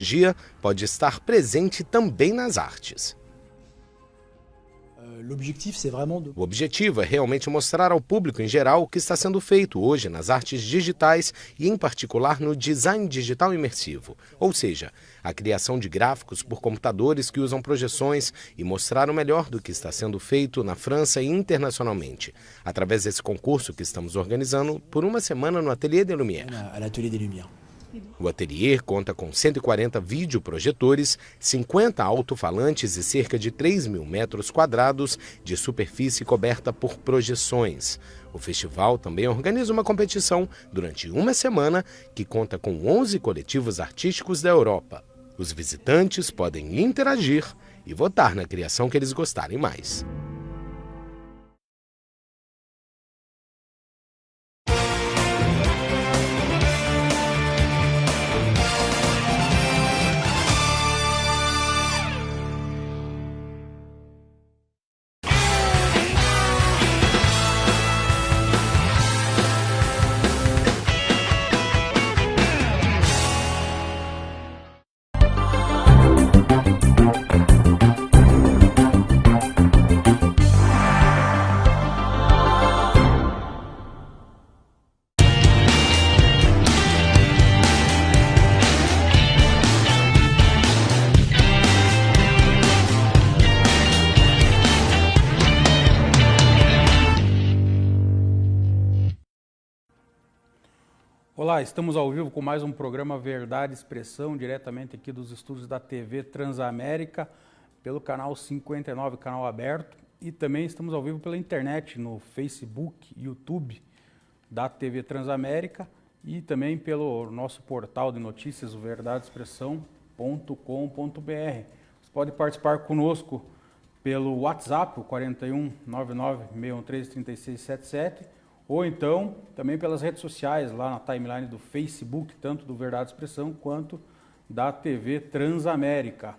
Tecnologia pode estar presente também nas artes. O objetivo é realmente mostrar ao público em geral o que está sendo feito hoje nas artes digitais e, em particular, no design digital imersivo, ou seja, a criação de gráficos por computadores que usam projeções e mostrar o melhor do que está sendo feito na França e internacionalmente, através desse concurso que estamos organizando por uma semana no Atelier des Lumières. O ateliê conta com 140 videoprojetores, 50 alto-falantes e cerca de 3.000 metros quadrados de superfície coberta por projeções. O festival também organiza uma competição durante uma semana que conta com 11 coletivos artísticos da Europa. Os visitantes podem interagir e votar na criação que eles gostarem mais. Olá, estamos ao vivo com mais um programa Verdade e Expressão, diretamente aqui dos estúdios da TV Transamérica, pelo canal 59, canal aberto, e também estamos ao vivo pela internet, no Facebook, YouTube da TV Transamérica e também pelo nosso portal de notícias, o verdadeexpressão.com.br. Você pode participar conosco pelo WhatsApp, o 41 99 613 3677, ou então também pelas redes sociais, lá na timeline do Facebook, tanto do Verdade e Expressão quanto da TV Transamérica.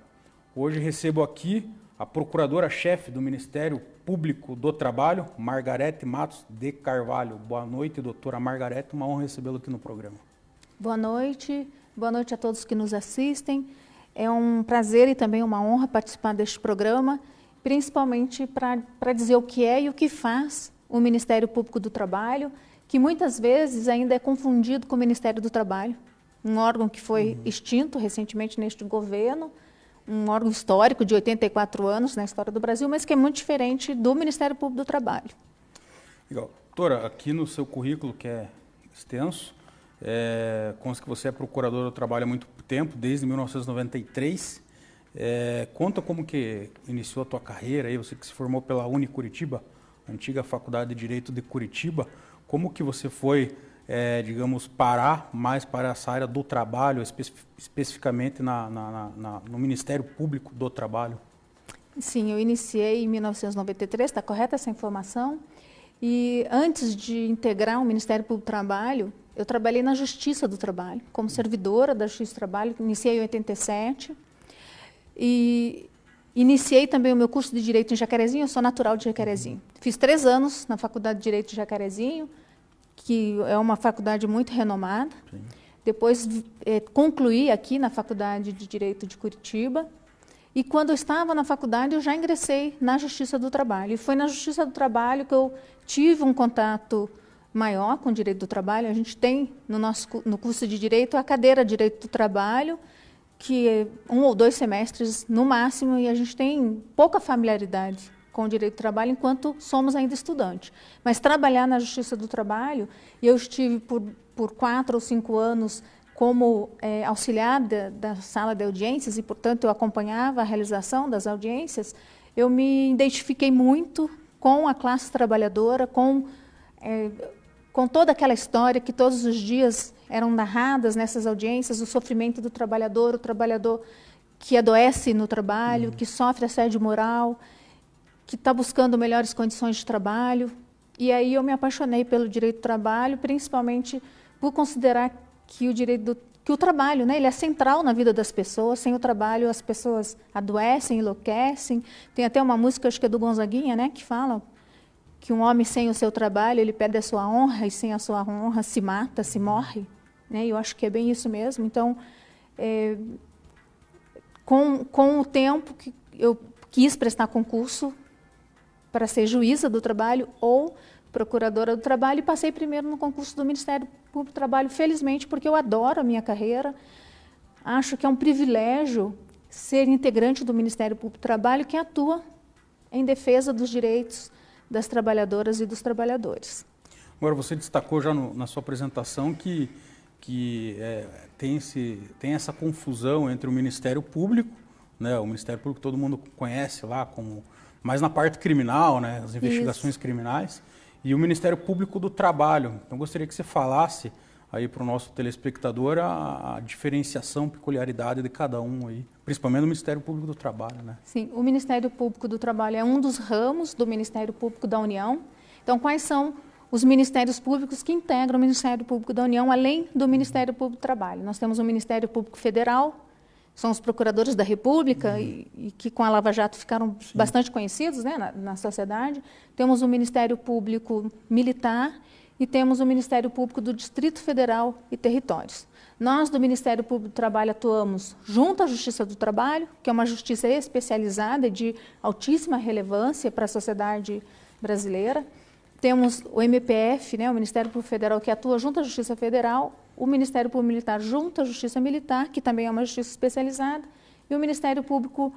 Hoje recebo aqui a Procuradora-Chefe do Ministério Público do Trabalho, Margarete Matos de Carvalho. Boa noite, doutora Margarete, uma honra recebê-la aqui no programa. Boa noite a todos que nos assistem. É um prazer e também uma honra participar deste programa, principalmente para dizer o que é e o que faz o Ministério Público do Trabalho, que muitas vezes ainda é confundido com o Ministério do Trabalho, um órgão que foi extinto recentemente neste governo, um órgão histórico de 84 anos na história do Brasil, mas que é muito diferente do Ministério Público do Trabalho. Legal. Doutora, aqui no seu currículo, que é extenso, consta que você é procuradora do trabalho há muito tempo, desde 1993. Conta como que iniciou a tua carreira, aí, você que se formou pela Unicuritiba, antiga Faculdade de Direito de Curitiba, como que você foi, digamos, parar mais para essa área do trabalho, especificamente no Ministério Público do Trabalho? Sim, eu iniciei em 1993, está correta essa informação? E antes de integrar o Ministério Público do Trabalho, eu trabalhei na Justiça do Trabalho, como servidora da Justiça do Trabalho, iniciei em 87, e iniciei também o meu curso de Direito em Jacarezinho, eu sou natural de Jacarezinho. Fiz 3 anos na Faculdade de Direito de Jacarezinho, que é uma faculdade muito renomada. Sim. Depois concluí aqui na Faculdade de Direito de Curitiba. E quando eu estava na faculdade, eu já ingressei na Justiça do Trabalho. E foi na Justiça do Trabalho que eu tive um contato maior com o Direito do Trabalho. A gente tem no curso de Direito a cadeira Direito do Trabalho, que é 1 ou 2 semestres no máximo, e a gente tem pouca familiaridade com o direito do trabalho enquanto somos ainda estudantes. Mas trabalhar na Justiça do Trabalho, e eu estive por 4 ou 5 anos como auxiliar da sala de audiências, e, portanto, eu acompanhava a realização das audiências, eu me identifiquei muito com a classe trabalhadora, com toda aquela história que todos os dias eram narradas nessas audiências, o sofrimento do trabalhador, o trabalhador que adoece no trabalho, que sofre assédio moral, que está buscando melhores condições de trabalho. E aí eu me apaixonei pelo direito do trabalho, principalmente por considerar que o trabalho, né, ele é central na vida das pessoas. Sem o trabalho as pessoas adoecem, enlouquecem. Tem até uma música, acho que é do Gonzaguinha, né, que fala que um homem sem o seu trabalho, ele perde a sua honra, e sem a sua honra se mata, se morre. Né? Eu acho que é bem isso mesmo. Então, com o tempo que eu quis prestar concurso para ser juíza do trabalho ou procuradora do trabalho, e passei primeiro no concurso do Ministério Público do Trabalho, felizmente, porque eu adoro a minha carreira, acho que é um privilégio ser integrante do Ministério Público do Trabalho que atua em defesa dos direitos das trabalhadoras e dos trabalhadores. Agora, você destacou já na sua apresentação que tem essa confusão entre o Ministério Público, né, o Ministério Público todo mundo conhece lá, como, mais na parte criminal, né, as investigações criminais, e o Ministério Público do Trabalho. Então, gostaria que você falasse aí para o nosso telespectador a diferenciação, peculiaridade de cada um aí, principalmente no Ministério Público do Trabalho, né? Sim, o Ministério Público do Trabalho é um dos ramos do Ministério Público da União. Então, quais são os ministérios públicos que integram o Ministério Público da União, além do Ministério Público do Trabalho? Nós temos o Ministério Público Federal, são os procuradores da República, e que com a Lava Jato ficaram bastante conhecidos, né, na sociedade. Temos o Ministério Público Militar e temos o Ministério Público do Distrito Federal e Territórios. Nós, do Ministério Público do Trabalho, atuamos junto à Justiça do Trabalho, que é uma justiça especializada de altíssima relevância para a sociedade brasileira. Temos o MPF, né, o Ministério Público Federal, que atua junto à Justiça Federal, o Ministério Público Militar junto à Justiça Militar, que também é uma justiça especializada, e o Ministério Público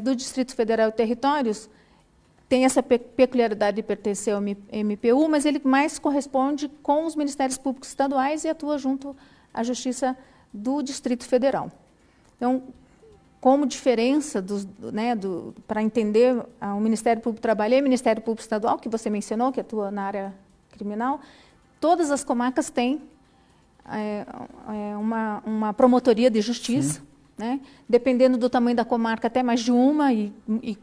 do Distrito Federal e Territórios tem essa peculiaridade de pertencer ao MPU, mas ele mais corresponde com os Ministérios Públicos Estaduais e atua junto à Justiça do Distrito Federal. Então, como diferença para entender o Ministério Público do Trabalho e o Ministério Público Estadual, que você mencionou, que atua na área criminal, todas as comarcas têm uma promotoria de justiça, né? Dependendo do tamanho da comarca, até mais de uma, e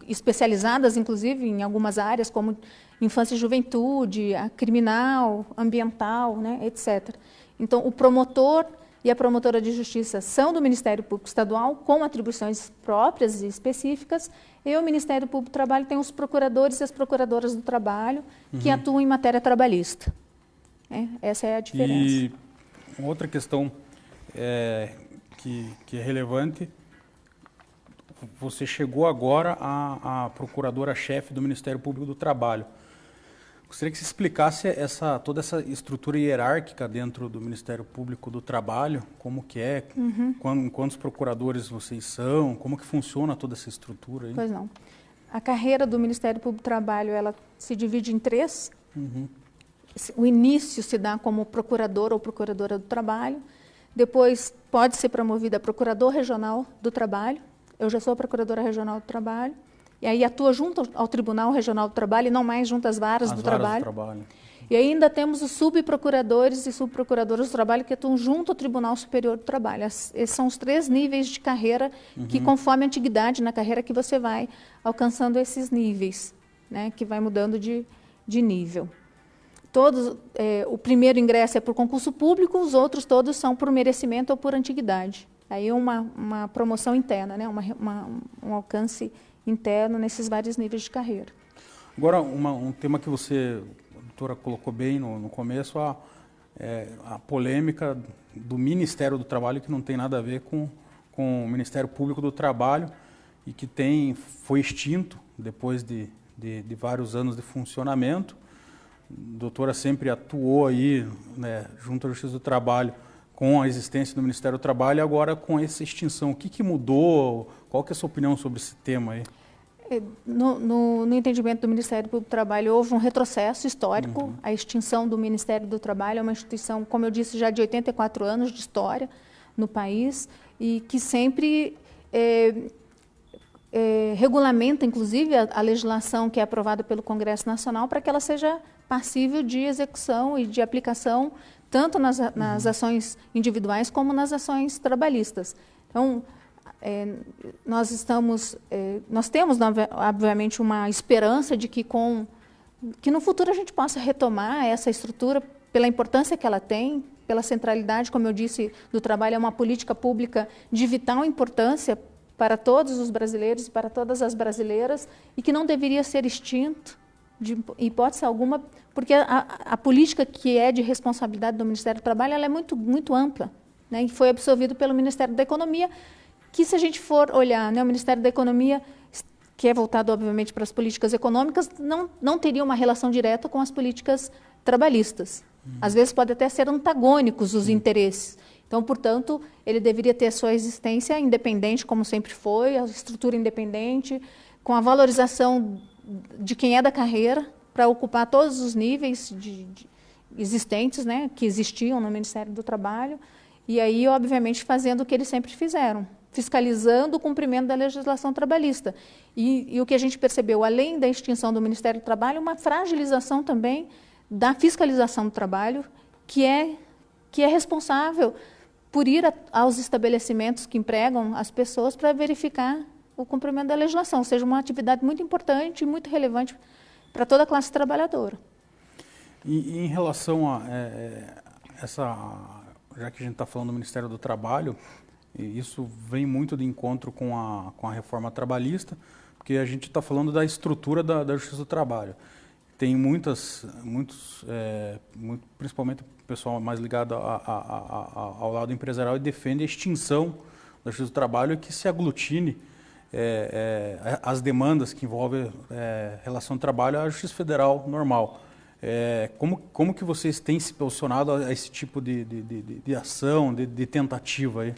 especializadas, inclusive, em algumas áreas, como infância e juventude, a criminal, ambiental, né, etc. Então, o promotor e a promotora de justiça são do Ministério Público Estadual, com atribuições próprias e específicas, e o Ministério Público do Trabalho tem os procuradores e as procuradoras do trabalho, que atuam em matéria trabalhista. Essa é a diferença. E outra questão que é relevante, você chegou agora a procuradora-chefe do Ministério Público do Trabalho. Gostaria que você explicasse toda essa estrutura hierárquica dentro do Ministério Público do Trabalho, como que é, quantos procuradores vocês são, como que funciona toda essa estrutura aí? Pois não. A carreira do Ministério Público do Trabalho, ela se divide em 3. O início se dá como procurador ou procuradora do trabalho, depois pode ser promovida a procurador regional do trabalho, eu já sou a procuradora regional do trabalho, e aí atua junto ao Tribunal Regional do Trabalho e não mais junto às varas do trabalho. E ainda temos os subprocuradores e subprocuradoras do trabalho que atuam junto ao Tribunal Superior do Trabalho. Esses são os 3 níveis de carreira que, conforme a antiguidade na carreira, que você vai alcançando esses níveis, né, que vai mudando de nível. O primeiro ingresso é por concurso público, os outros todos são por merecimento ou por antiguidade. Aí uma promoção interna, né, um alcance interno nesses vários níveis de carreira. Agora, um tema que você, doutora, colocou bem no começo, a polêmica do Ministério do Trabalho, que não tem nada a ver com o Ministério Público do Trabalho e que foi extinto depois de vários anos de funcionamento. A doutora sempre atuou aí, né, junto à Justiça do Trabalho, com a existência do Ministério do Trabalho, e agora com essa extinção. O que mudou? Qual que é a sua opinião sobre esse tema aí? No entendimento do Ministério Público do Trabalho, houve um retrocesso histórico. A extinção do Ministério do Trabalho é uma instituição, como eu disse, já de 84 anos de história no país, e que sempre regulamenta, inclusive, a legislação que é aprovada pelo Congresso Nacional para que ela seja passível de execução e de aplicação tanto nas ações individuais como nas ações trabalhistas. Então, nós temos, obviamente, uma esperança de que no futuro a gente possa retomar essa estrutura pela importância que ela tem, pela centralidade, como eu disse, do trabalho. É uma política pública de vital importância para todos os brasileiros e para todas as brasileiras, e que não deveria ser extinto de hipótese alguma, porque a política que é de responsabilidade do Ministério do Trabalho, ela é muito, muito ampla, né, e foi absorvido pelo Ministério da Economia, que, se a gente for olhar, né, o Ministério da Economia, que é voltado, obviamente, para as políticas econômicas, não teria uma relação direta com as políticas trabalhistas. Às vezes pode até ser antagônicos os interesses. Então, portanto, ele deveria ter a sua existência independente, como sempre foi, a estrutura independente, com a valorização de quem é da carreira, para ocupar todos os níveis existentes, né, que existiam no Ministério do Trabalho, e aí, obviamente, fazendo o que eles sempre fizeram, fiscalizando o cumprimento da legislação trabalhista. E o que a gente percebeu, além da extinção do Ministério do Trabalho, uma fragilização também da fiscalização do trabalho, que é responsável por ir aos estabelecimentos que empregam as pessoas para verificar o cumprimento da legislação, ou seja, uma atividade muito importante e muito relevante para toda a classe trabalhadora. E em relação a já que a gente está falando do Ministério do Trabalho, isso vem muito de encontro com a reforma trabalhista, porque a gente está falando da estrutura da Justiça do Trabalho. Tem principalmente o pessoal mais ligado ao lado empresarial, e defende a extinção da Justiça do Trabalho, que se aglutine as demandas que envolvem relação de trabalho à Justiça Federal normal. Como que vocês têm se posicionado a esse tipo de ação, de tentativa aí?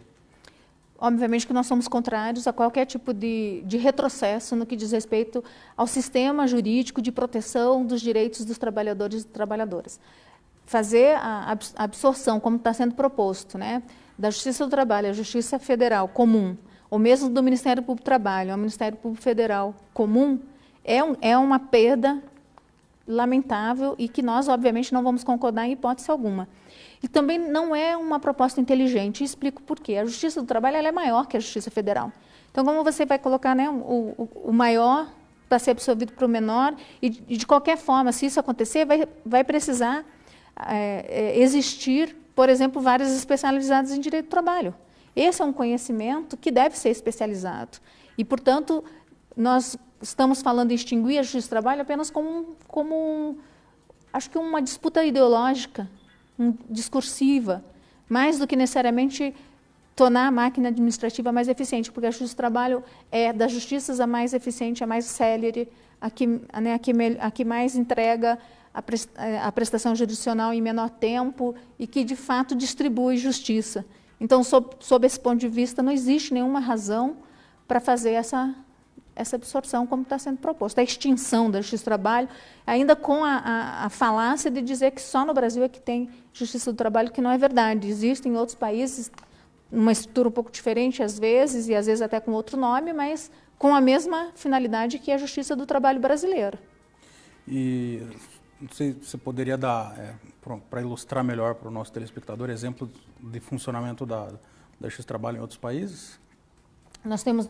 Obviamente que nós somos contrários a qualquer tipo de retrocesso no que diz respeito ao sistema jurídico de proteção dos direitos dos trabalhadores e trabalhadoras. Fazer a absorção, como está sendo proposto, né, da Justiça do Trabalho, a Justiça Federal comum, ou mesmo do Ministério Público do Trabalho, ao Ministério Público Federal comum, é uma perda lamentável e que nós, obviamente, não vamos concordar em hipótese alguma. E também não é uma proposta inteligente, e explico por quê. A Justiça do Trabalho ela é maior que a Justiça Federal. Então, como você vai colocar, né, o maior para ser absorvido para o menor, e de qualquer forma, se isso acontecer, vai precisar existir, por exemplo, várias especializadas em direito do trabalho. Esse é um conhecimento que deve ser especializado. E, portanto, nós estamos falando em extinguir a Justiça do Trabalho apenas acho que uma disputa ideológica, discursiva, mais do que necessariamente tornar a máquina administrativa mais eficiente, porque a Justiça do Trabalho é das justiças a mais eficiente, a mais célere, a que mais entrega a prestação jurisdicional em menor tempo e que, de fato, distribui justiça. Então, sob esse ponto de vista, não existe nenhuma razão para fazer essa absorção como está sendo proposto. A extinção da Justiça do Trabalho, ainda com a falácia de dizer que só no Brasil é que tem Justiça do Trabalho, que não é verdade. Existem em outros países uma estrutura um pouco diferente, às vezes, e às vezes até com outro nome, mas com a mesma finalidade que a Justiça do Trabalho brasileira. E não sei se você poderia dar, para ilustrar melhor para o nosso telespectador, exemplo de funcionamento da Justiça do Trabalho em outros países? Nós temos,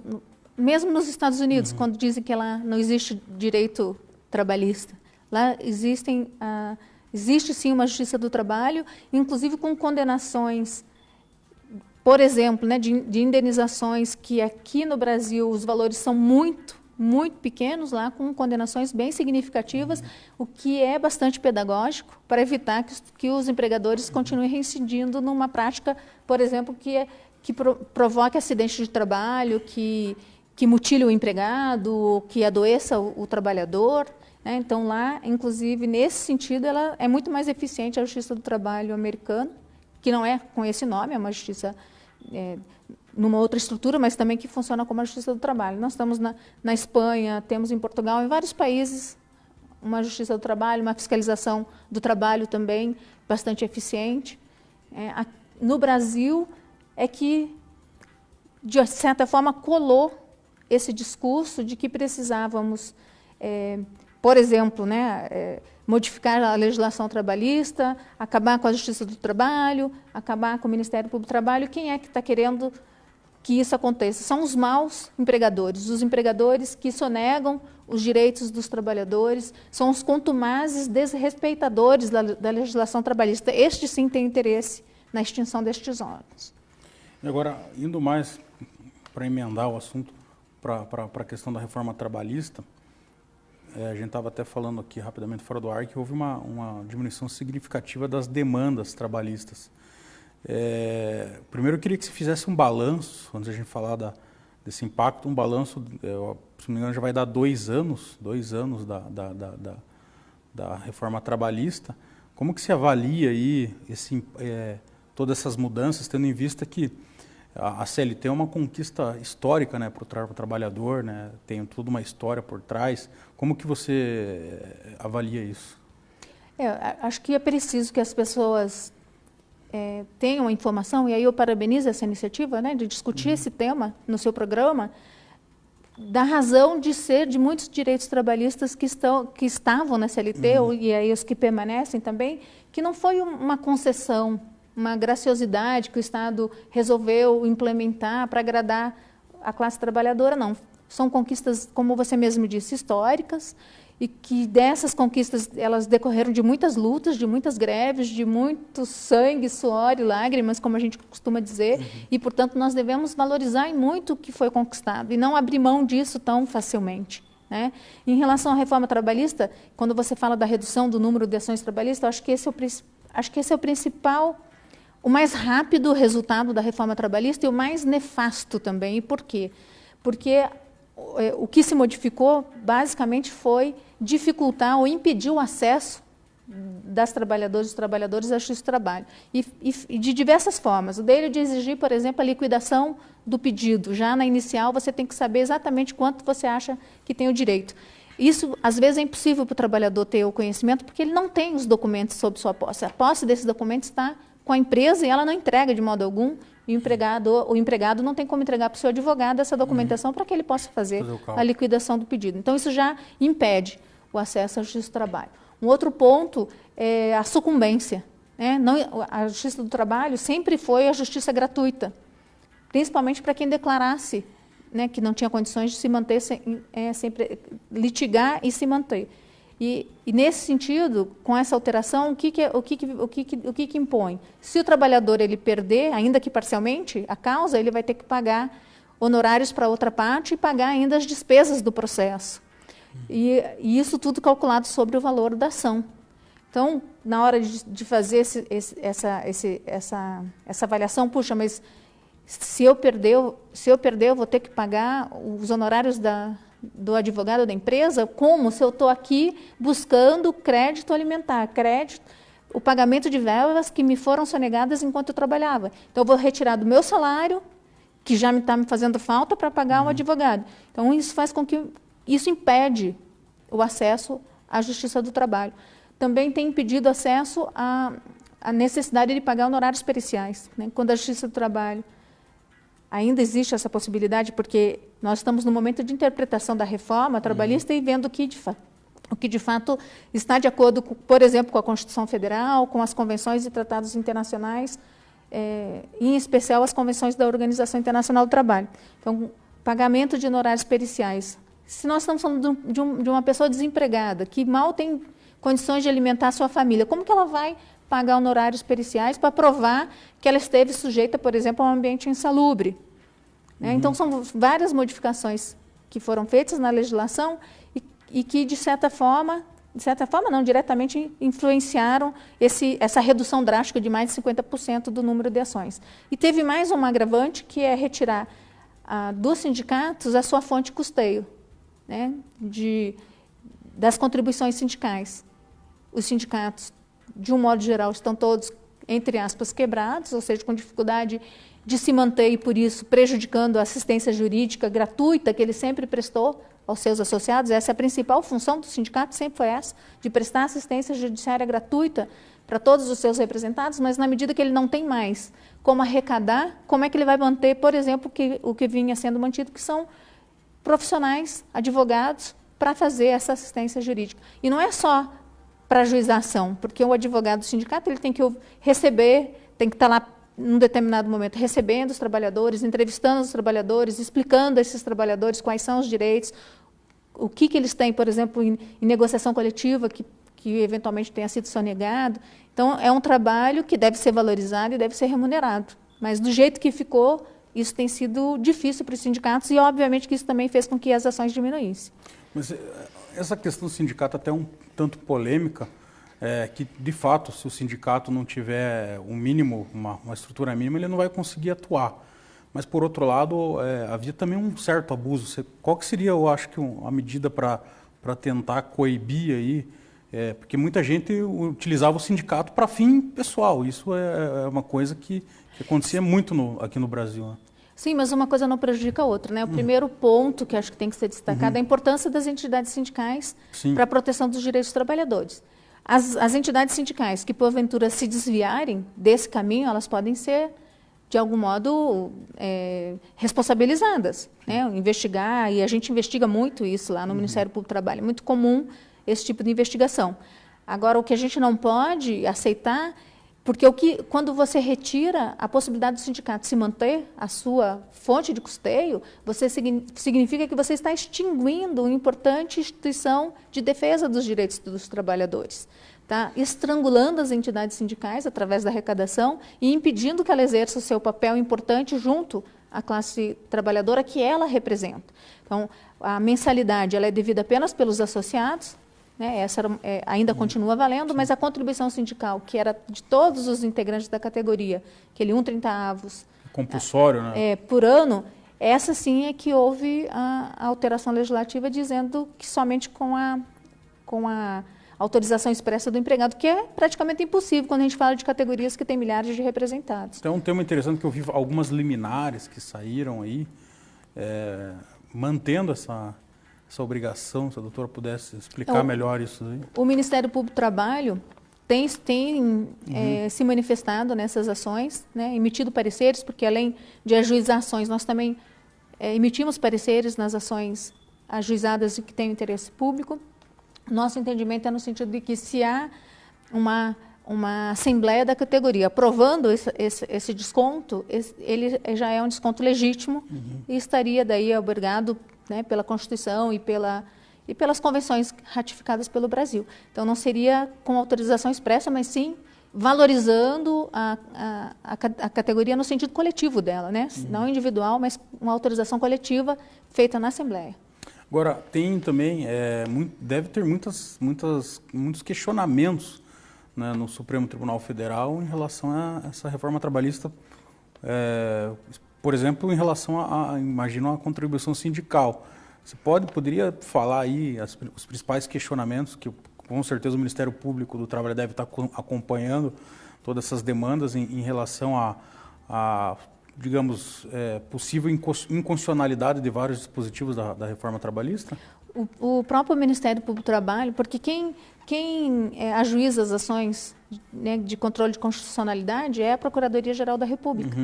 mesmo nos Estados Unidos, quando dizem que lá não existe direito trabalhista, lá existe sim uma Justiça do Trabalho, inclusive com condenações, por exemplo, né, de indenizações que aqui no Brasil os valores são muito pequenos, lá com condenações bem significativas, o que é bastante pedagógico para evitar que os empregadores continuem reincidindo numa prática, por exemplo, que provoque acidente de trabalho, que mutile o empregado, que adoeça o trabalhador. Né? Então, lá, inclusive, nesse sentido, ela é muito mais eficiente a Justiça do Trabalho americana, que não é com esse nome, é uma justiça numa outra estrutura, mas também que funciona como a Justiça do Trabalho. Nós estamos na Espanha, temos em Portugal, em vários países, uma Justiça do Trabalho, uma fiscalização do trabalho também bastante eficiente. No Brasil é que, de certa forma, colou esse discurso de que precisávamos, por exemplo, né, modificar a legislação trabalhista, acabar com a Justiça do Trabalho, acabar com o Ministério Público do Trabalho. Quem é que está querendo que isso aconteça? São os maus empregadores, os empregadores que sonegam os direitos dos trabalhadores, são os contumazes desrespeitadores da legislação trabalhista. Estes, sim, têm interesse na extinção destes órgãos. E agora, indo mais para emendar o assunto para a questão da reforma trabalhista, a gente estava até falando aqui rapidamente fora do ar que houve uma diminuição significativa das demandas trabalhistas. Primeiro eu queria que você fizesse um balanço, antes de a gente falar desse impacto, um balanço, se não me engano já vai dar 2 anos da reforma trabalhista. Como que se avalia aí todas essas mudanças, tendo em vista que a CLT é uma conquista histórica, né, para o trabalhador, né, tem toda uma história por trás. Como que você avalia isso? Acho que é preciso que as pessoas tenham a informação, e aí eu parabenizo essa iniciativa, né, de discutir esse tema no seu programa, da razão de ser de muitos direitos trabalhistas que estavam na CLT, e aí os que permanecem também, que não foi uma concessão, uma graciosidade que o Estado resolveu implementar para agradar a classe trabalhadora, não. São conquistas, como você mesmo disse, históricas, e que dessas conquistas elas decorreram de muitas lutas, de muitas greves, de muito sangue, suor e lágrimas, como a gente costuma dizer, e, portanto, nós devemos valorizar muito o que foi conquistado e não abrir mão disso tão facilmente, né? Em relação à reforma trabalhista, quando você fala da redução do número de ações trabalhistas, eu acho que esse é o principal, o mais rápido resultado da reforma trabalhista e o mais nefasto também. E por quê? Porque o que se modificou, basicamente, foi dificultar ou impedir o acesso das trabalhadoras e dos trabalhadores à justiça do trabalho. E de diversas formas. O dele de exigir, por exemplo, a liquidação do pedido. Já na inicial, você tem que saber exatamente quanto você acha que tem o direito. Isso, às vezes, é impossível para o trabalhador ter o conhecimento, porque ele não tem os documentos sob sua posse. A posse desses documentos está com a empresa e ela não entrega de modo algum. E o empregado não tem como entregar para o seu advogado essa documentação para que ele possa fazer a liquidação do pedido. Então, isso já impede o acesso à justiça do trabalho. Um outro ponto é a sucumbência, né? A justiça do trabalho sempre foi a justiça gratuita, principalmente para quem declarasse, né, que não tinha condições de se manter, sempre litigar e se manter. E nesse sentido, com essa alteração, o que impõe? Se o trabalhador ele perder, ainda que parcialmente, a causa, ele vai ter que pagar honorários para outra parte e pagar ainda as despesas do processo. E isso tudo calculado sobre o valor da ação. Então, na hora de fazer essa avaliação, puxa, mas se eu perder, eu vou ter que pagar os honorários do advogado da empresa, como se eu estou aqui buscando crédito alimentar, o pagamento de verbas que me foram sonegadas enquanto eu trabalhava. Então, eu vou retirar do meu salário, que já está me fazendo falta, para pagar o advogado. Então, isso faz com que isso impede o acesso à justiça do trabalho. Também tem impedido acesso à necessidade de pagar honorários periciais, né? Quando a justiça do trabalho ainda existe essa possibilidade, porque nós estamos no momento de interpretação da reforma trabalhista e vendo o que de fato está de acordo, por exemplo, com a Constituição Federal, com as convenções e tratados internacionais, em especial as convenções da Organização Internacional do Trabalho. Então, pagamento de honorários periciais. Se nós estamos falando de uma pessoa desempregada, que mal tem condições de alimentar a sua família, como que ela vai pagar honorários periciais para provar que ela esteve sujeita, por exemplo, a um ambiente insalubre, né? Então, são várias modificações que foram feitas na legislação e que, de certa forma não, diretamente influenciaram essa redução drástica de mais de 50% do número de ações. E teve mais um agravante, que é retirar dos sindicatos a sua fonte de custeio, né, das contribuições sindicais. Os sindicatos, de um modo geral, estão todos, entre aspas, quebrados, ou seja, com dificuldade de se manter e, por isso, prejudicando a assistência jurídica gratuita que ele sempre prestou aos seus associados. Essa é a principal função do sindicato, sempre foi essa, de prestar assistência judiciária gratuita para todos os seus representados, mas na medida que ele não tem mais como arrecadar, como é que ele vai manter, por exemplo, o que vinha sendo mantido, que são profissionais, advogados, para fazer essa assistência jurídica. E não é só para ajuizar a ação, porque o advogado do sindicato ele tem que receber, tem que estar lá num determinado momento recebendo os trabalhadores, entrevistando os trabalhadores, explicando a esses trabalhadores quais são os direitos, o que eles têm, por exemplo, em negociação coletiva, que eventualmente tenha sido sonegado. Então, é um trabalho que deve ser valorizado e deve ser remunerado. Mas, do jeito que ficou, isso tem sido difícil para os sindicatos e, obviamente, que isso também fez com que as ações diminuíssem. Mas essa questão do sindicato até um tanto polêmica, que de fato, se o sindicato não tiver um mínimo, uma estrutura mínima, ele não vai conseguir atuar. Mas, por outro lado, havia também um certo abuso. Qual que seria, eu acho, que a medida para tentar coibir aí? Porque muita gente utilizava o sindicato para fim pessoal. Isso é uma coisa que acontecia muito aqui no Brasil, né? Sim, mas uma coisa não prejudica a outra, né? O primeiro ponto que acho que tem que ser destacado é a importância das entidades sindicais para a proteção dos direitos dos trabalhadores. As entidades sindicais que, porventura, se desviarem desse caminho, elas podem ser, de algum modo, responsabilizadas, né? Investigar, e a gente investiga muito isso lá no Ministério Público do Trabalho. É muito comum esse tipo de investigação. Agora, o que a gente não pode aceitar, porque quando você retira a possibilidade do sindicato se manter a sua fonte de custeio, significa que você está extinguindo uma importante instituição de defesa dos direitos dos trabalhadores. Tá? Estrangulando as entidades sindicais através da arrecadação e impedindo que ela exerça o seu papel importante junto à classe trabalhadora que ela representa. Então, a mensalidade ela é devida apenas pelos associados, né? Essa ainda continua valendo, mas a contribuição sindical, que era de todos os integrantes da categoria, aquele 1/30 compulsório, né? Por ano, essa sim é que houve a alteração legislativa dizendo que somente com a autorização expressa do empregado, que é praticamente impossível quando a gente fala de categorias que têm milhares de representados. Então, um tema interessante que eu vi algumas liminares que saíram aí, mantendo essa obrigação, se a doutora pudesse explicar melhor isso aí. O Ministério Público do Trabalho tem se manifestado nessas ações, né, emitido pareceres, porque além de ajuizar ações, nós também emitimos pareceres nas ações ajuizadas e que têm interesse público. Nosso entendimento é no sentido de que se há uma assembleia da categoria aprovando esse desconto, ele já é um desconto legítimo e estaria daí obrigado, né, pela Constituição e pelas convenções ratificadas pelo Brasil. Então, não seria com autorização expressa, mas sim valorizando a categoria no sentido coletivo dela, né? Não individual, mas uma autorização coletiva feita na Assembleia. Agora, tem também, deve ter muitos questionamentos, né, no Supremo Tribunal Federal em relação a essa reforma trabalhista, por exemplo, em relação imagino, a contribuição sindical. Você poderia falar aí os principais questionamentos que, com certeza, o Ministério Público do Trabalho deve estar acompanhando todas essas demandas em relação a digamos, possível inconstitucionalidade de vários dispositivos da reforma trabalhista? O próprio Ministério Público do Trabalho, porque quem ajuiza as ações, né, de controle de constitucionalidade é a Procuradoria-Geral da República.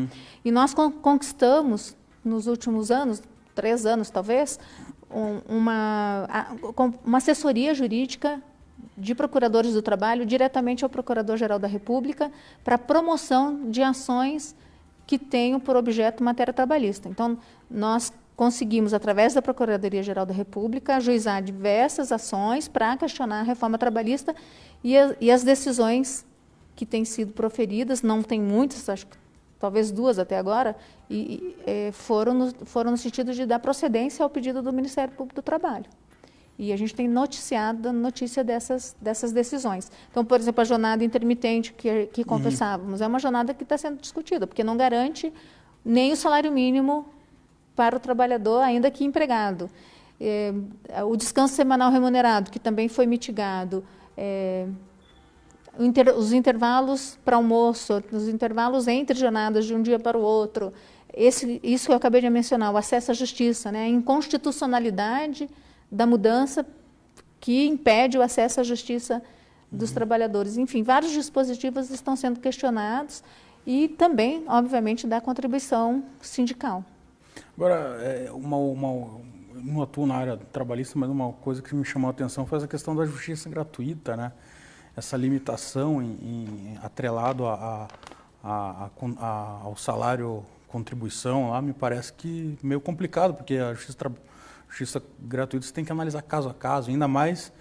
E nós conquistamos, nos últimos anos, 3 anos talvez, uma assessoria jurídica de procuradores do trabalho diretamente ao Procurador-Geral da República para promoção de ações que tenham por objeto matéria trabalhista. Então, nós conseguimos, através da Procuradoria-Geral da República, ajuizar diversas ações para questionar a reforma trabalhista e as decisões que têm sido proferidas, não tem muitas, acho que talvez 2 até agora, foram no sentido de dar procedência ao pedido do Ministério Público do Trabalho. E a gente tem notícia dessas decisões. Então, por exemplo, a jornada intermitente que conversávamos, é uma jornada que está sendo discutida, porque não garante nem o salário mínimo para o trabalhador, ainda que empregado. O descanso semanal remunerado, que também foi mitigado. Os intervalos para almoço, os intervalos entre jornadas de um dia para o outro. Isso que eu acabei de mencionar, o acesso à justiça, né? A inconstitucionalidade da mudança que impede o acesso à justiça dos trabalhadores. Enfim, vários dispositivos estão sendo questionados e também, obviamente, da contribuição sindical. Agora, não atuo na área trabalhista, mas uma coisa que me chamou a atenção foi essa questão da justiça gratuita, né? Essa limitação atrelado ao salário contribuição lá me parece que meio complicado, porque a justiça gratuita você tem que analisar caso a caso, ainda mais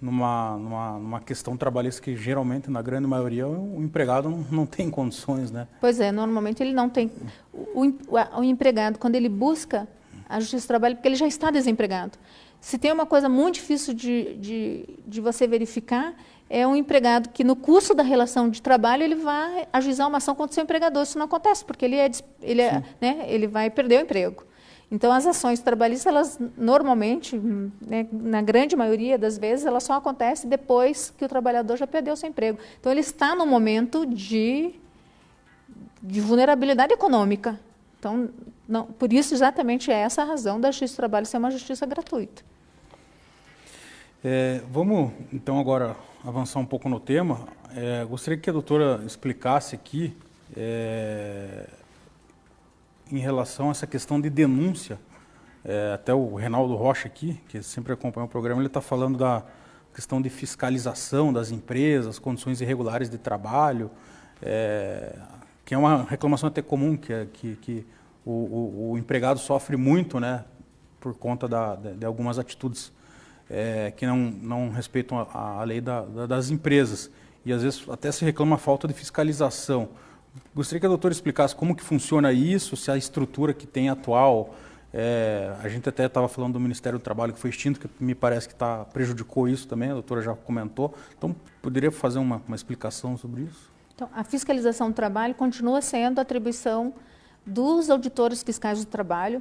numa questão trabalhista que geralmente, na grande maioria, o empregado não tem condições, né? Pois é, normalmente ele não tem. O empregado, quando ele busca a justiça do trabalho, porque ele já está desempregado. Se tem uma coisa muito difícil de você verificar, é um empregado que no curso da relação de trabalho ele vai ajuizar uma ação contra o seu empregador. Isso não acontece, porque ele vai perder o emprego. Então, as ações trabalhistas, elas normalmente, né, na grande maioria das vezes, elas só acontecem depois que o trabalhador já perdeu seu emprego. Então, ele está no momento de vulnerabilidade econômica. Então, por isso, exatamente é essa a razão da justiça do trabalho ser uma justiça gratuita. Vamos, então, agora avançar um pouco no tema. Gostaria que a doutora explicasse aqui, em relação a essa questão de denúncia. Até o Reinaldo Rocha aqui, que sempre acompanha o programa, ele está falando da questão de fiscalização das empresas, condições irregulares de trabalho, que é uma reclamação até comum, que o empregado sofre muito, né, por conta de algumas atitudes que não respeitam a lei das empresas. E às vezes até se reclama a falta de fiscalização. Gostaria que a doutora explicasse como que funciona isso, se a estrutura que tem atual, a gente até estava falando do Ministério do Trabalho que foi extinto, que me parece que prejudicou isso também, a doutora já comentou. Então, poderia fazer uma explicação sobre isso? Então, a fiscalização do trabalho continua sendo atribuição dos auditores fiscais do trabalho,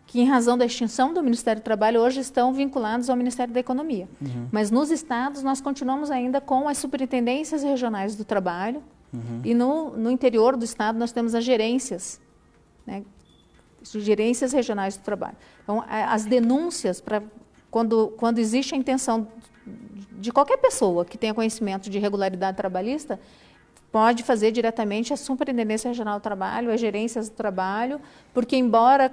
que em razão da extinção do Ministério do Trabalho hoje estão vinculados ao Ministério da Economia. Uhum. Mas nos estados nós continuamos ainda com as superintendências regionais do trabalho, e no interior do estado nós temos as gerências, né, gerências regionais do trabalho. Então, as denúncias, quando existe a intenção de qualquer pessoa que tenha conhecimento de irregularidade trabalhista, pode fazer diretamente a Superintendência Regional do Trabalho, as gerências do trabalho, porque embora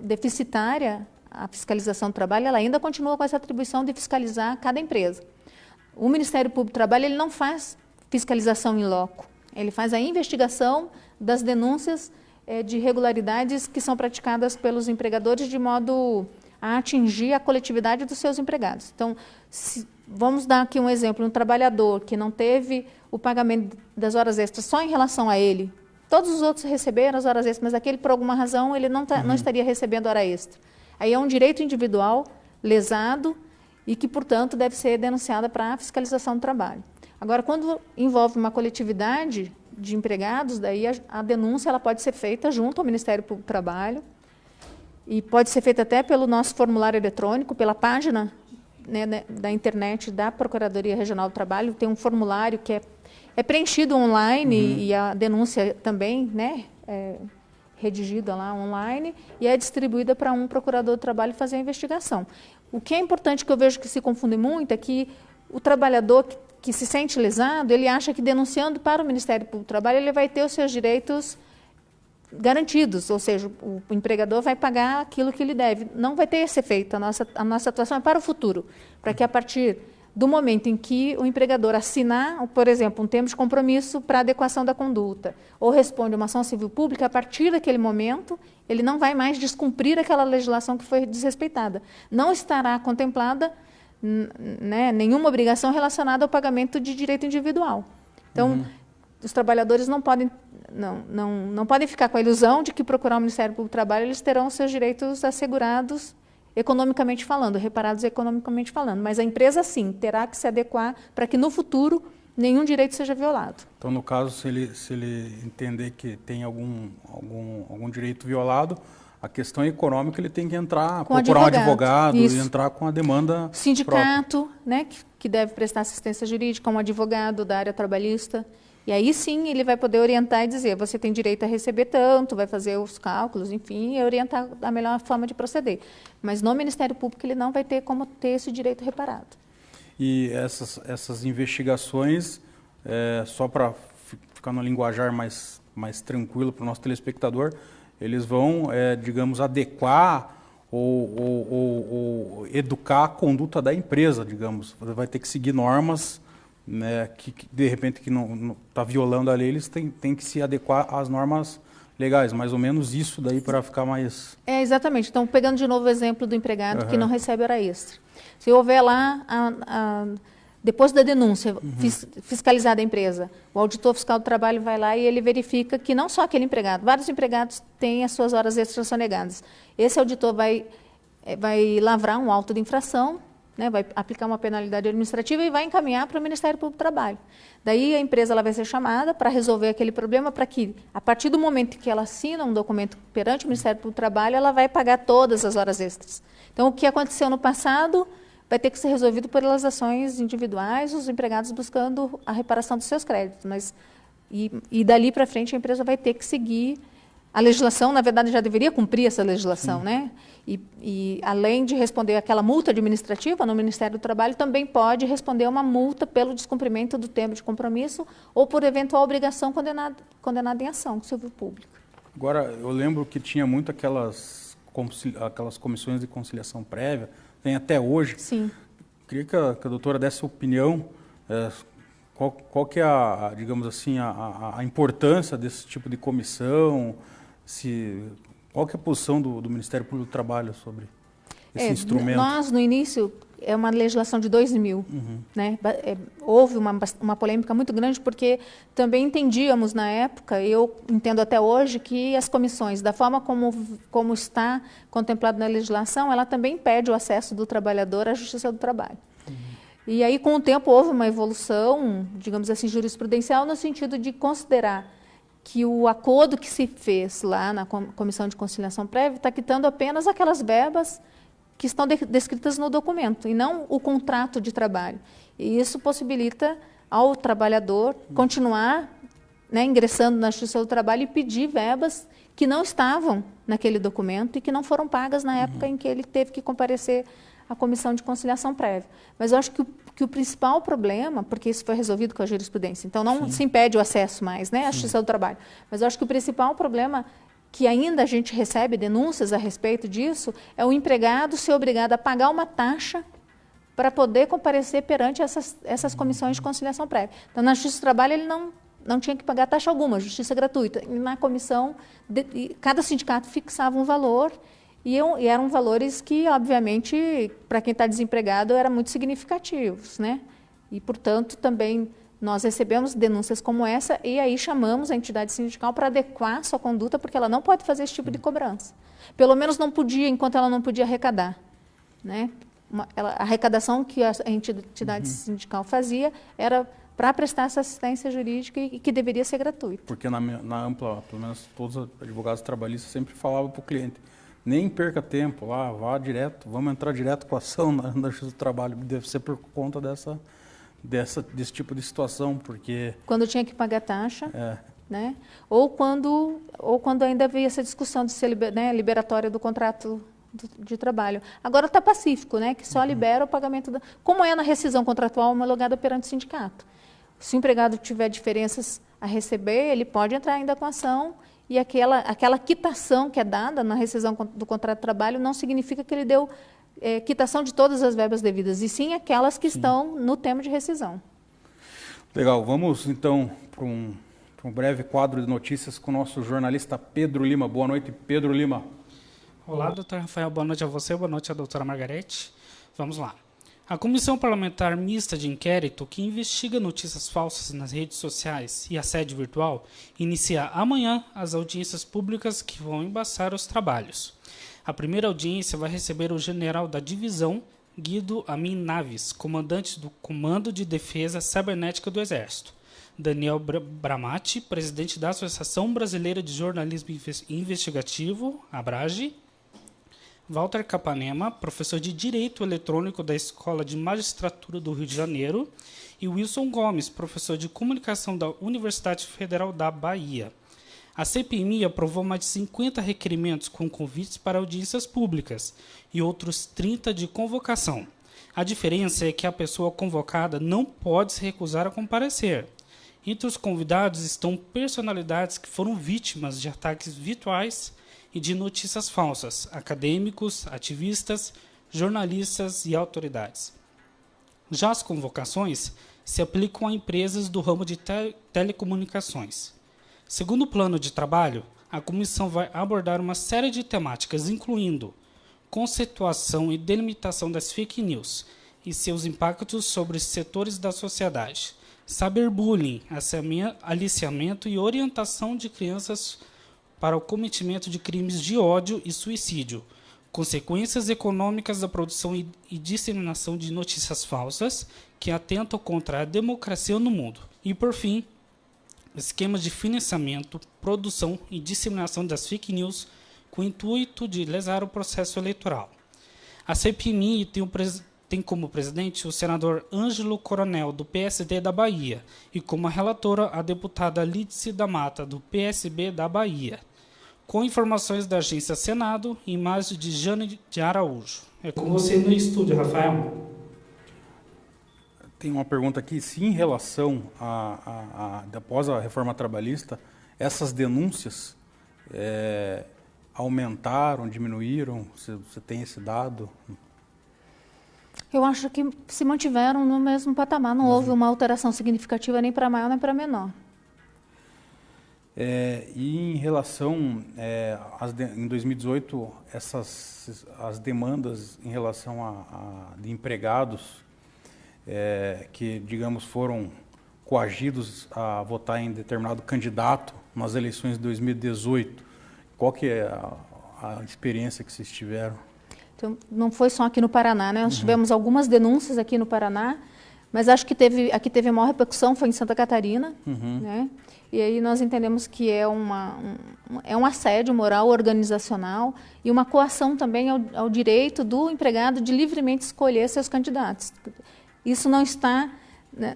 deficitária a fiscalização do trabalho, ela ainda continua com essa atribuição de fiscalizar cada empresa. O Ministério Público do Trabalho ele não faz fiscalização in loco, ele faz a investigação das denúncias de irregularidades que são praticadas pelos empregadores de modo a atingir a coletividade dos seus empregados. Então, vamos dar aqui um exemplo, um trabalhador que não teve o pagamento das horas extras só em relação a ele, todos os outros receberam as horas extras, mas aquele, por alguma razão, ele não estaria recebendo hora extra. Aí é um direito individual lesado e que, portanto, deve ser denunciada para a fiscalização do trabalho. Agora, quando envolve uma coletividade de empregados, daí a denúncia ela pode ser feita junto ao Ministério Público do Trabalho e pode ser feita até pelo nosso formulário eletrônico, pela página, né, da internet da Procuradoria Regional do Trabalho. Tem um formulário que é preenchido online e a denúncia também, né, redigida lá online e é distribuída para um procurador do trabalho fazer a investigação. O que é importante, que eu vejo que se confunde muito, é que o trabalhador que se sente lesado, ele acha que denunciando para o Ministério Público do Trabalho ele vai ter os seus direitos garantidos, ou seja, o empregador vai pagar aquilo que ele deve. Não vai ter esse efeito. A nossa atuação é para o futuro, para que a partir do momento em que o empregador assinar, por exemplo, um termo de compromisso para adequação da conduta, ou responde uma ação civil pública, a partir daquele momento, ele não vai mais descumprir aquela legislação que foi desrespeitada. Não estará contemplada, né, nenhuma obrigação relacionada ao pagamento de direito individual. Então, os trabalhadores não podem ficar com a ilusão de que procurar o Ministério Público do Trabalho eles terão seus direitos assegurados economicamente falando, reparados economicamente falando. Mas a empresa, sim, terá que se adequar para que no futuro nenhum direito seja violado. Então, no caso, se ele entender que tem algum direito violado, a questão econômica ele tem que entrar, procurar um advogado e entrar com a demanda sindicato, própria. Né, que deve prestar assistência jurídica, um advogado da área trabalhista. E aí sim ele vai poder orientar e dizer, você tem direito a receber tanto, vai fazer os cálculos, enfim, e orientar a melhor forma de proceder. Mas no Ministério Público ele não vai ter como ter esse direito reparado. E essas investigações, só para ficar no linguajar mais tranquilo para o nosso telespectador, eles vão, digamos, adequar ou educar a conduta da empresa, digamos. Vai ter que seguir normas, né, que de repente que não está violando a lei, eles têm que se adequar às normas legais, mais ou menos isso daí para ficar mais... Exatamente. Então, pegando de novo o exemplo do empregado que não recebe hora extra. Se houver lá, depois da denúncia fiscalizada a empresa, o auditor fiscal do trabalho vai lá e ele verifica que não só aquele empregado, vários empregados têm as suas horas extras sonegadas. Esse auditor vai vai lavrar um auto de infração, né, vai aplicar uma penalidade administrativa e vai encaminhar para o Ministério Público do Trabalho. Daí a empresa ela vai ser chamada para resolver aquele problema, para que, a partir do momento que ela assina um documento perante o Ministério Público do Trabalho, ela vai pagar todas as horas extras. Então, o que aconteceu no passado vai ter que ser resolvido por elas ações individuais, os empregados buscando a reparação dos seus créditos. E dali para frente a empresa vai ter que seguir a legislação, na verdade já deveria cumprir essa legislação, né? E além de responder aquela multa administrativa no Ministério do Trabalho, também pode responder uma multa pelo descumprimento do termo de compromisso ou por eventual obrigação condenada em ação com o serviço público. Agora, eu lembro que tinha muito aquelas comissões de conciliação prévia, tem até hoje. Sim. Queria que a doutora desse opinião, qual que é, digamos assim, a importância desse tipo de comissão, qual que é a posição do Ministério Público do Trabalho sobre esse instrumento? Nós, no início, é uma legislação de 2000. Né? Houve uma polêmica muito grande, porque também entendíamos na época, e eu entendo até hoje, que as comissões, da forma como está contemplado na legislação, ela também impede o acesso do trabalhador à Justiça do Trabalho. E aí, com o tempo, houve uma evolução, digamos assim, jurisprudencial, no sentido de considerar que o acordo que se fez lá na Comissão de Conciliação Prévia está quitando apenas aquelas verbas que estão descritas no documento, e não o contrato de trabalho. E isso possibilita ao trabalhador continuar, né, ingressando na Justiça do Trabalho e pedir verbas que não estavam naquele documento e que não foram pagas na época em que ele teve que comparecer à Comissão de Conciliação Prévia. Mas eu acho que o principal problema, porque isso foi resolvido com a jurisprudência, então não se impede o acesso mais, né, à Justiça do Trabalho, mas eu acho que o principal problema que ainda a gente recebe denúncias a respeito disso é o empregado ser obrigado a pagar uma taxa para poder comparecer perante essas comissões de conciliação prévia. Então, na Justiça do Trabalho, ele não tinha que pagar taxa alguma, justiça gratuita. E na comissão, cada sindicato fixava um valor, e eram valores que, obviamente, para quem está desempregado, eram muito significativos, né? E, portanto, também nós recebemos denúncias como essa e aí chamamos a entidade sindical para adequar sua conduta, porque ela não pode fazer esse tipo de cobrança. Pelo menos não podia, enquanto ela não podia arrecadar, né? A arrecadação que a entidade sindical fazia era para prestar essa assistência jurídica e que deveria ser gratuita. Porque na ampla, pelo menos todos os advogados trabalhistas sempre falavam para o cliente, nem perca tempo lá, vá direto, vamos entrar direto com a ação na Justiça do Trabalho. Deve ser por conta desse tipo de situação, porque... Quando tinha que pagar taxa, né? Ou quando ainda havia essa discussão de ser liberatória do contrato de trabalho. Agora está pacífico, né? Que só libera o pagamento... Como é na rescisão contratual homologada perante o sindicato. Se o empregado tiver diferenças a receber, ele pode entrar ainda com ação e aquela quitação que é dada na rescisão do contrato de trabalho não significa que ele deu quitação de todas as verbas devidas, e sim aquelas que estão no termo de rescisão. Legal, vamos então para um breve quadro de notícias com o nosso jornalista Pedro Lima. Boa noite, Pedro Lima. Olá, doutor Rafael, boa noite a você, boa noite à doutora Margarete. Vamos lá. A Comissão Parlamentar Mista de Inquérito, que investiga notícias falsas nas redes sociais e assédio virtual, inicia amanhã as audiências públicas que vão embaçar os trabalhos. A primeira audiência vai receber o general da divisão, Guido Amin Naves, comandante do Comando de Defesa Cibernética do Exército, Daniel Bramati, presidente da Associação Brasileira de Jornalismo Investigativo, ABRAGE, Walter Capanema, professor de Direito Eletrônico da Escola de Magistratura do Rio de Janeiro, e Wilson Gomes, professor de Comunicação da Universidade Federal da Bahia. A CPMI aprovou mais de 50 requerimentos com convites para audiências públicas e outros 30 de convocação. A diferença é que a pessoa convocada não pode se recusar a comparecer. Entre os convidados estão personalidades que foram vítimas de ataques virtuais e de notícias falsas, acadêmicos, ativistas, jornalistas e autoridades. Já as convocações se aplicam a empresas do ramo de telecomunicações. Segundo o plano de trabalho, a comissão vai abordar uma série de temáticas, incluindo conceituação e delimitação das fake news e seus impactos sobre setores da sociedade, cyberbullying, aliciamento e orientação de crianças para o cometimento de crimes de ódio e suicídio, consequências econômicas da produção e disseminação de notícias falsas que atentam contra a democracia no mundo. E, por fim, esquemas de financiamento, produção e disseminação das fake news com o intuito de lesar o processo eleitoral. A CPMI tem como presidente o senador Ângelo Coronel, do PSD da Bahia, e como relatora a deputada Lídice da Mata, do PSB da Bahia. Com informações da agência Senado e imagens de Jane de Araújo. É com você no estúdio, Rafael. Tem uma pergunta aqui, se em relação após a reforma trabalhista, essas denúncias aumentaram, diminuíram? Você tem esse dado? Eu acho que se mantiveram no mesmo patamar, não houve uma alteração significativa nem para maior nem para menor. E em relação, em 2018, as demandas em relação de empregados que, digamos, foram coagidos a votar em determinado candidato nas eleições de 2018, qual que é a experiência que vocês tiveram? Então, não foi só aqui no Paraná, né? Nós tivemos algumas denúncias aqui no Paraná, mas acho que a que teve a maior repercussão foi em Santa Catarina, né? E aí nós entendemos que é um assédio moral organizacional e uma coação também ao direito do empregado de livremente escolher seus candidatos. Isso não está, né,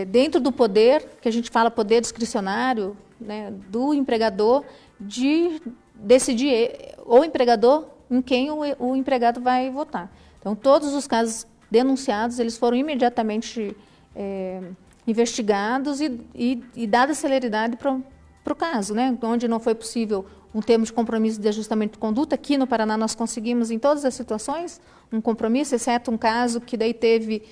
dentro do poder, que a gente fala poder discricionário, né, do empregador, de decidir, ou empregador, em quem o empregado vai votar. Então, todos os casos denunciados, eles foram imediatamente investigados e dada celeridade para o caso, né? Onde não foi possível um termo de compromisso de ajustamento de conduta. Aqui no Paraná nós conseguimos, em todas as situações, um compromisso, exceto um caso que daí teve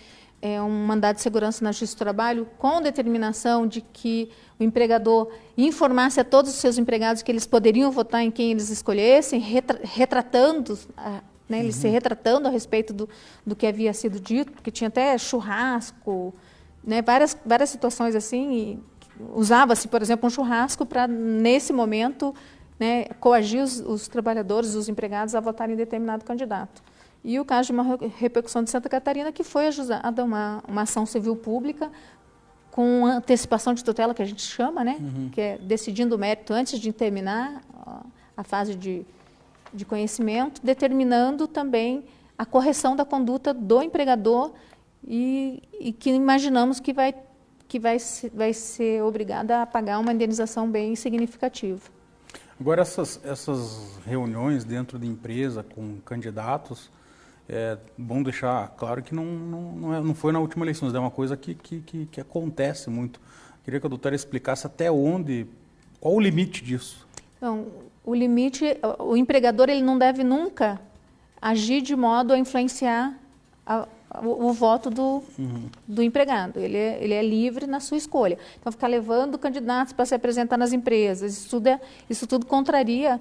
um mandado de segurança na Justiça do Trabalho com determinação de que o empregador informasse a todos os seus empregados que eles poderiam votar em quem eles escolhessem, retratando, né, eles se retratando a respeito do que havia sido dito, porque tinha até churrasco, né, várias situações assim, e usava-se, por exemplo, um churrasco para, nesse momento, né, coagir os trabalhadores, os empregados a votarem em determinado candidato. E o caso de uma repercussão de Santa Catarina, que foi ajuizada uma ação civil pública com antecipação de tutela, que a gente chama, né, que é decidindo o mérito antes de terminar a fase de conhecimento, determinando também a correção da conduta do empregador e que imaginamos que vai ser obrigada a pagar uma indenização bem significativa. Agora, essas reuniões dentro da empresa com candidatos, é bom deixar claro que não foi na última eleição, é uma coisa que acontece muito. Queria que a doutora explicasse até onde, qual o limite disso. Então, o limite, o empregador ele não deve nunca agir de modo a influenciar o voto do empregado. Ele é livre na sua escolha. Então, ficar levando candidatos para se apresentar nas empresas, isso tudo contraria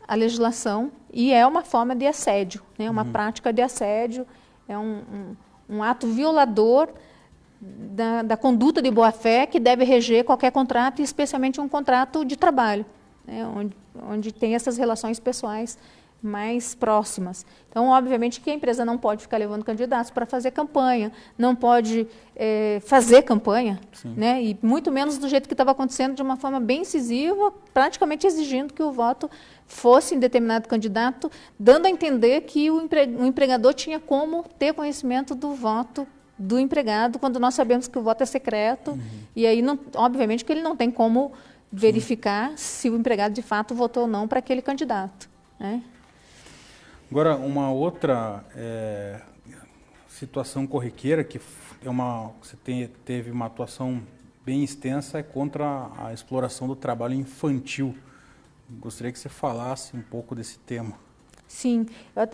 a legislação e é uma forma de assédio, né? Uma prática de assédio, é um ato violador da conduta de boa-fé que deve reger qualquer contrato, e especialmente um contrato de trabalho, né? Onde tem essas relações pessoais mais próximas. Então, obviamente que a empresa não pode ficar levando candidatos para fazer campanha, não pode fazer campanha, né? E muito menos do jeito que estava acontecendo, de uma forma bem incisiva, praticamente exigindo que o voto fosse em determinado candidato, dando a entender que o empregador tinha como ter conhecimento do voto do empregado, quando nós sabemos que o voto é secreto, e aí, obviamente, que ele não tem como verificar se o empregado, de fato, votou ou não para aquele candidato, né? Agora, uma outra situação corriqueira que você teve uma atuação bem extensa é contra a exploração do trabalho infantil. Gostaria que você falasse um pouco desse tema. Sim,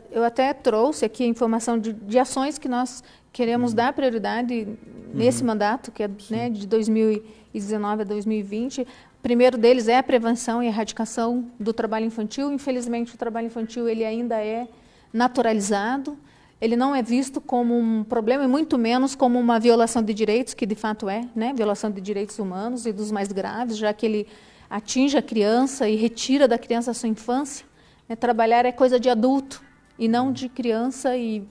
eu até trouxe aqui a informação de ações que nós queremos dar prioridade nesse mandato, que é, né, de 2019 a 2020. O primeiro deles é a prevenção e erradicação do trabalho infantil. Infelizmente, o trabalho infantil ele ainda é naturalizado, ele não é visto como um problema e muito menos como uma violação de direitos, que de fato é, né, violação de direitos humanos e dos mais graves, já que ele atinge a criança e retira da criança a sua infância. Trabalhar é coisa de adulto, e não de criança e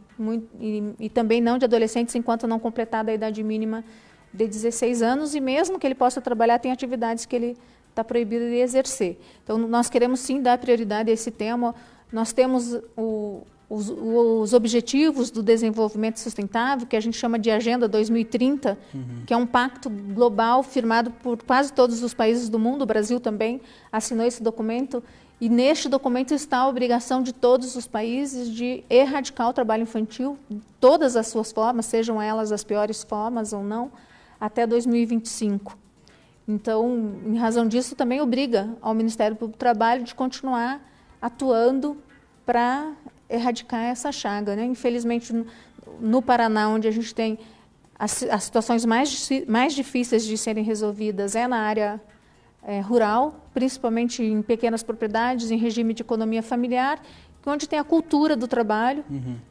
também não de adolescentes enquanto não completada a idade mínima de 16 anos, e mesmo que ele possa trabalhar, tem atividades que ele está proibido de exercer. Então, nós queremos sim dar prioridade a esse tema. Nós temos os Objetivos do Desenvolvimento Sustentável, que a gente chama de Agenda 2030, que é um pacto global firmado por quase todos os países do mundo. O Brasil também assinou esse documento, e neste documento está a obrigação de todos os países de erradicar o trabalho infantil, todas as suas formas, sejam elas as piores formas ou não, até 2025. Então, em razão disso, também obriga ao Ministério Público do Trabalho de continuar atuando para erradicar essa chaga, né? Infelizmente, no Paraná, onde a gente tem as situações mais difíceis de serem resolvidas, é na área rural, principalmente em pequenas propriedades, em regime de economia familiar, onde tem a cultura do trabalho,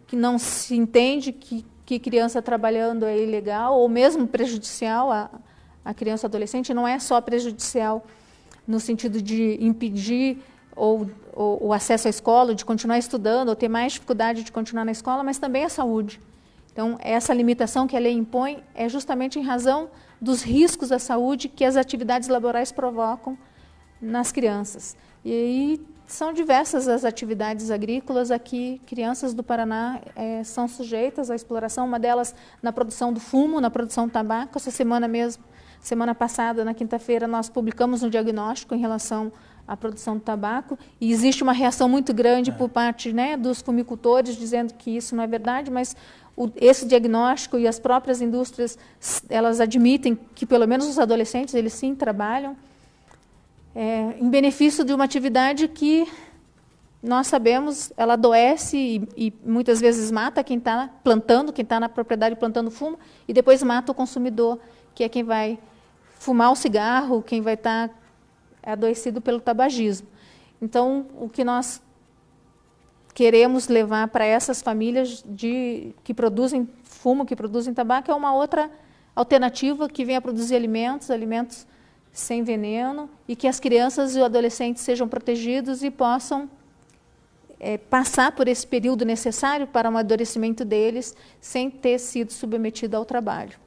que não se entende que criança trabalhando é ilegal ou mesmo prejudicial à criança ou adolescente. Não é só prejudicial no sentido de impedir o acesso à escola, de continuar estudando, ou ter mais dificuldade de continuar na escola, mas também a saúde. Então, essa limitação que a lei impõe é justamente em razão dos riscos à saúde que as atividades laborais provocam nas crianças. E aí são diversas as atividades agrícolas aqui, crianças do Paraná são sujeitas à exploração, uma delas na produção do fumo, na produção do tabaco. Essa semana passada, na quinta-feira, nós publicamos um diagnóstico em relação à produção do tabaco, e existe uma reação muito grande por parte, né, dos fumicultores, dizendo que isso não é verdade, mas esse diagnóstico e as próprias indústrias, elas admitem que pelo menos os adolescentes, eles sim trabalham em benefício de uma atividade que nós sabemos, ela adoece e muitas vezes mata quem está plantando, quem está na propriedade plantando fumo, e depois mata o consumidor, que é quem vai fumar o cigarro, quem vai estar adoecido pelo tabagismo. Então, o que nós queremos levar para essas famílias que produzem fumo, que produzem tabaco, é uma outra alternativa que venha a produzir alimentos sem veneno, e que as crianças e os adolescentes sejam protegidos e possam passar por esse período necessário para o amadurecimento deles, sem ter sido submetido ao trabalho.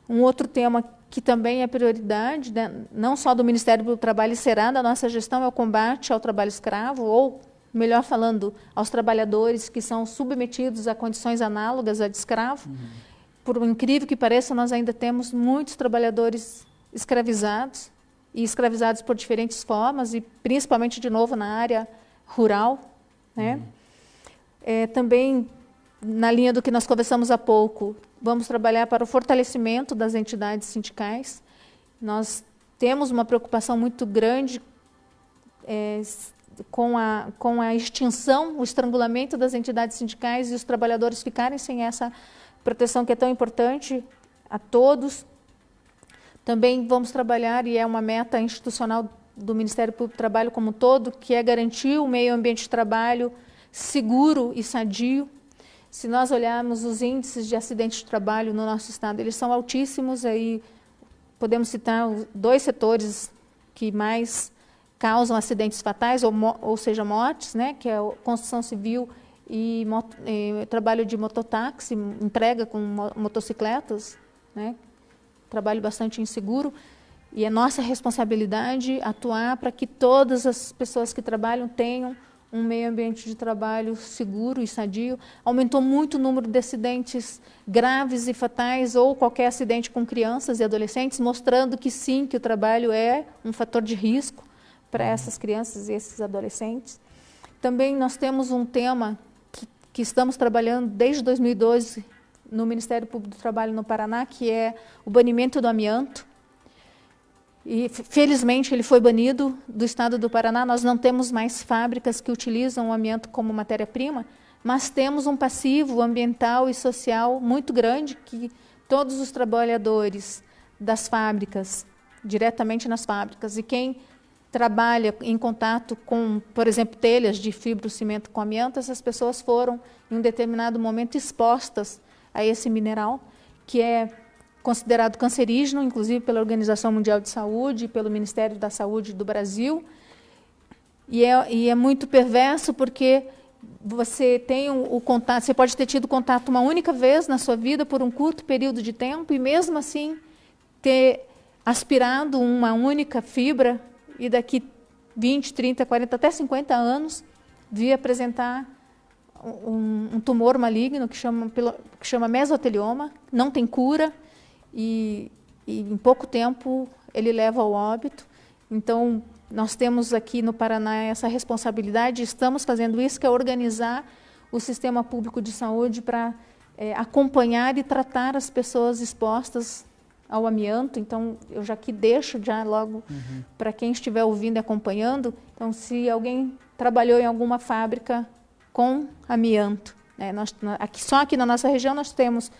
Um outro tema que também é prioridade, né, não só do Ministério do Trabalho, será da nossa gestão, é o combate ao trabalho escravo, ou, melhor falando, aos trabalhadores que são submetidos a condições análogas a de escravo. Por incrível que pareça, nós ainda temos muitos trabalhadores escravizados, e escravizados por diferentes formas, e principalmente, de novo, na área rural, né? Também, na linha do que nós conversamos há pouco, vamos trabalhar para o fortalecimento das entidades sindicais. Nós temos uma preocupação muito grande com a extinção, o estrangulamento das entidades sindicais, e os trabalhadores ficarem sem essa proteção que é tão importante a todos. Também vamos trabalhar, e é uma meta institucional do Ministério Público do Trabalho como um todo, que é garantir um meio ambiente de trabalho seguro e sadio. Se nós olharmos os índices de acidentes de trabalho no nosso estado, eles são altíssimos. Aí podemos citar 2 setores que mais causam acidentes fatais, ou seja, mortes, né, que é a construção civil e trabalho de mototáxi, entrega com motocicletas, né, trabalho bastante inseguro. E é nossa responsabilidade atuar para que todas as pessoas que trabalham tenham um meio ambiente de trabalho seguro e sadio. Aumentou muito o número de acidentes graves e fatais, ou qualquer acidente com crianças e adolescentes, mostrando que sim, que o trabalho é um fator de risco para essas crianças e esses adolescentes. Também nós temos um tema que estamos trabalhando desde 2012 no Ministério Público do Trabalho no Paraná, que é o banimento do amianto. E, felizmente, ele foi banido do estado do Paraná. Nós não temos mais fábricas que utilizam o amianto como matéria-prima, mas temos um passivo ambiental e social muito grande, que todos os trabalhadores das fábricas, diretamente nas fábricas, e quem trabalha em contato com, por exemplo, telhas de fibrocimento com amianto, essas pessoas foram, em um determinado momento, expostas a esse mineral, que é considerado cancerígeno, inclusive pela Organização Mundial de Saúde e pelo Ministério da Saúde do Brasil. E é muito perverso, porque você tem o contato, você pode ter tido contato uma única vez na sua vida por um curto período de tempo e mesmo assim ter aspirado uma única fibra e daqui 20, 30, 40, até 50 anos vir apresentar um tumor maligno que chama mesotelioma, não tem cura e em pouco tempo ele leva ao óbito. Então, nós temos aqui no Paraná essa responsabilidade, estamos fazendo isso, que é organizar o sistema público de saúde para acompanhar e tratar as pessoas expostas ao amianto. Então, eu já aqui deixo já logo para quem estiver ouvindo e acompanhando. Então, se alguém trabalhou em alguma fábrica com amianto, né, só aqui na nossa região nós temos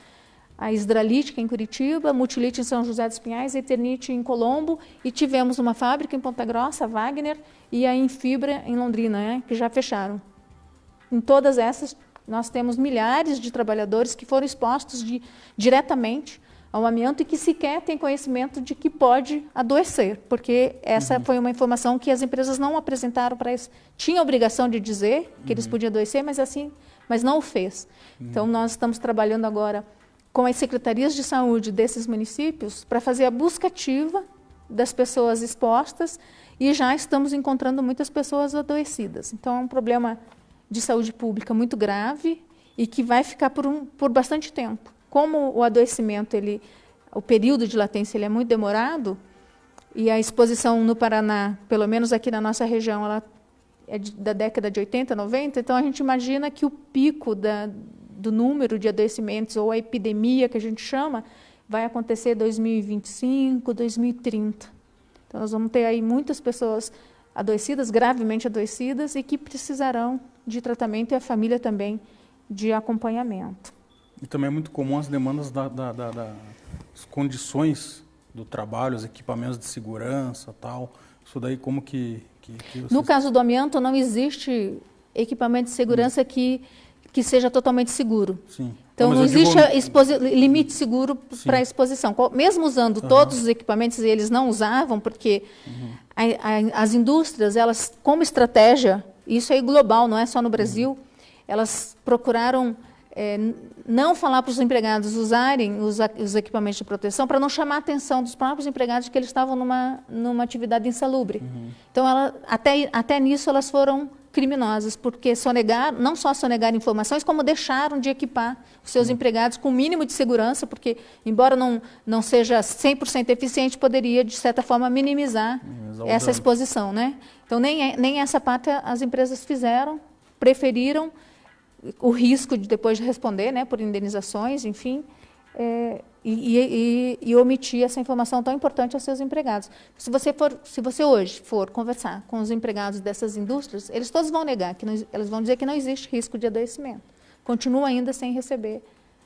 a Hidralítica em Curitiba, Multilite em São José dos Pinhais, Eternite em Colombo, e tivemos uma fábrica em Ponta Grossa, a Wagner, e a Infibra em Londrina, né, que já fecharam. Em todas essas, nós temos milhares de trabalhadores que foram expostos diretamente ao amianto e que sequer têm conhecimento de que pode adoecer, porque essa foi uma informação que as empresas não apresentaram para eles. Tinha a obrigação de dizer que eles podiam adoecer, mas não o fez. Então, nós estamos trabalhando agora com as secretarias de saúde desses municípios para fazer a busca ativa das pessoas expostas e já estamos encontrando muitas pessoas adoecidas. Então, é um problema de saúde pública muito grave e que vai ficar por bastante tempo. Como o adoecimento, o período de latência ele é muito demorado e a exposição no Paraná, pelo menos aqui na nossa região, ela é da década de 80, 90, então a gente imagina que o pico do número de adoecimentos, ou a epidemia que a gente chama, vai acontecer em 2025, 2030. Então, nós vamos ter aí muitas pessoas adoecidas, gravemente adoecidas, e que precisarão de tratamento, e a família também de acompanhamento. E também é muito comum as demandas das condições do trabalho, os equipamentos de segurança, tal. Isso daí como que vocês... No caso do amianto, não existe equipamento de segurança que seja totalmente seguro. Sim. Então, não existe limite seguro para a exposição. Mesmo usando todos os equipamentos, e eles não usavam, porque as indústrias, elas, como estratégia, isso é global, não é só no Brasil, elas procuraram não falar para os empregados usarem os equipamentos de proteção para não chamar a atenção dos próprios empregados de que eles estavam numa atividade insalubre. Então, até nisso, elas foram criminosas, porque não só sonegaram informações, como deixaram de equipar os seus empregados com o mínimo de segurança, porque, embora não seja 100% eficiente, poderia, de certa forma, minimizar essa exposição, né? Então, nem essa parte as empresas fizeram, preferiram o risco de depois de responder, né, por indenizações, enfim, e omitir essa informação tão importante aos seus empregados. Se você hoje for conversar com os empregados dessas indústrias, eles todos vão negar, eles vão dizer que não existe risco de adoecimento. Continuam ainda sem receber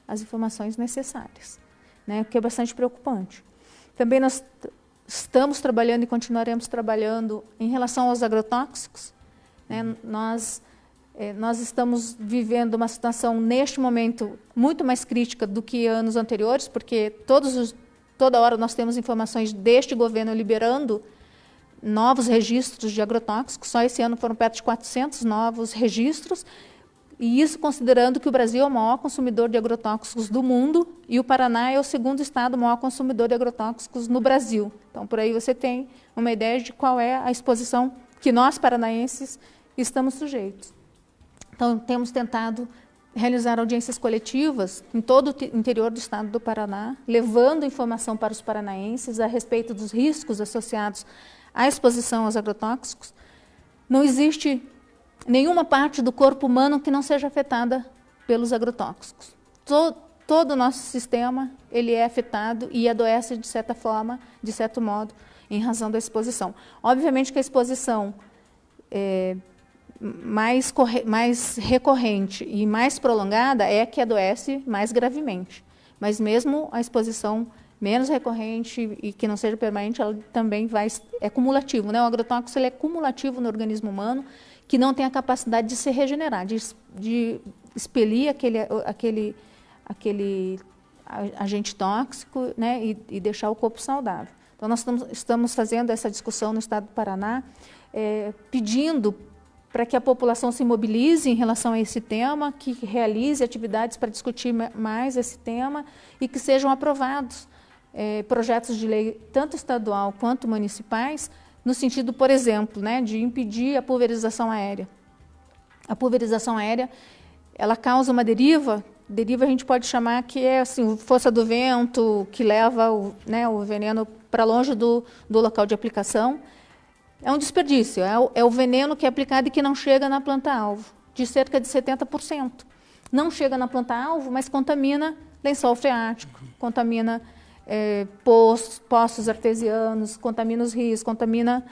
as informações necessárias, né, o que é bastante preocupante. Também nós estamos trabalhando e continuaremos trabalhando em relação aos agrotóxicos, né, nós estamos vivendo uma situação, neste momento, muito mais crítica do que anos anteriores, porque toda hora nós temos informações deste governo liberando novos registros de agrotóxicos. Só esse ano foram perto de 400 novos registros, e isso considerando que o Brasil é o maior consumidor de agrotóxicos do mundo e o Paraná é o segundo estado maior consumidor de agrotóxicos no Brasil. Então, por aí você tem uma ideia de qual é a exposição que nós, paranaenses, estamos sujeitos. Então, temos tentado realizar audiências coletivas em todo o interior do estado do Paraná, levando informação para os paranaenses a respeito dos riscos associados à exposição aos agrotóxicos. Não existe nenhuma parte do corpo humano que não seja afetada pelos agrotóxicos. Todo o nosso sistema ele é afetado e adoece de certa forma, de certo modo, em razão da exposição. Obviamente que a exposição mais recorrente e mais prolongada é a que adoece mais gravemente. Mas mesmo a exposição menos recorrente e que não seja permanente, ela também é cumulativo, né? O agrotóxico ele é cumulativo no organismo humano, que não tem a capacidade de se regenerar, de expelir aquele agente tóxico, né? E deixar o corpo saudável. Então, nós estamos fazendo essa discussão no estado do Paraná, pedindo para que a população se mobilize em relação a esse tema, que realize atividades para discutir mais esse tema e que sejam aprovados projetos de lei, tanto estadual quanto municipais, no sentido, por exemplo, né, de impedir a pulverização aérea. A pulverização aérea, ela causa uma deriva a gente pode chamar que é assim, força do vento, que leva o veneno para longe do local de aplicação. É um desperdício, é o veneno que é aplicado e que não chega na planta-alvo, de cerca de 70%. Não chega na planta-alvo, mas contamina lençol freático, contamina poços artesianos, contamina os rios, contamina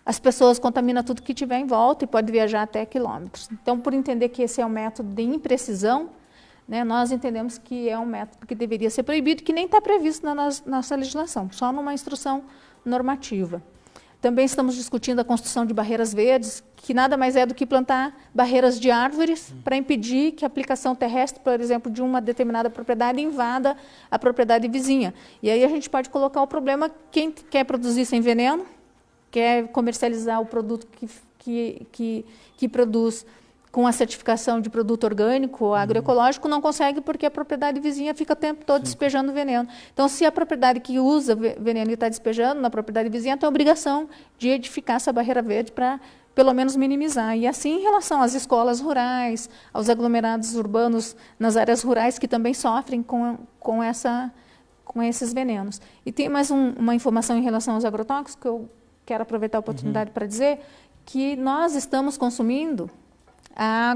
as pessoas, contamina tudo que tiver em volta e pode viajar até quilômetros. Então, por entender que esse é um método de imprecisão, né, nós entendemos que é um método que deveria ser proibido, que nem está previsto na nossa legislação, só numa instrução normativa. Também estamos discutindo a construção de barreiras verdes, que nada mais é do que plantar barreiras de árvores para impedir que a aplicação terrestre, por exemplo, de uma determinada propriedade invada a propriedade vizinha. E aí a gente pode colocar o problema, quem quer produzir sem veneno, quer comercializar o produto que produz com a certificação de produto orgânico ou agroecológico, não consegue porque a propriedade vizinha fica o tempo todo despejando veneno. Então, se a propriedade que usa veneno e está despejando na propriedade vizinha, tem a obrigação de edificar essa barreira verde para, pelo menos, minimizar. E assim, em relação às escolas rurais, aos aglomerados urbanos nas áreas rurais, que também sofrem com esses venenos. E tem mais uma informação em relação aos agrotóxicos, que eu quero aproveitar a oportunidade para dizer, que nós estamos consumindo a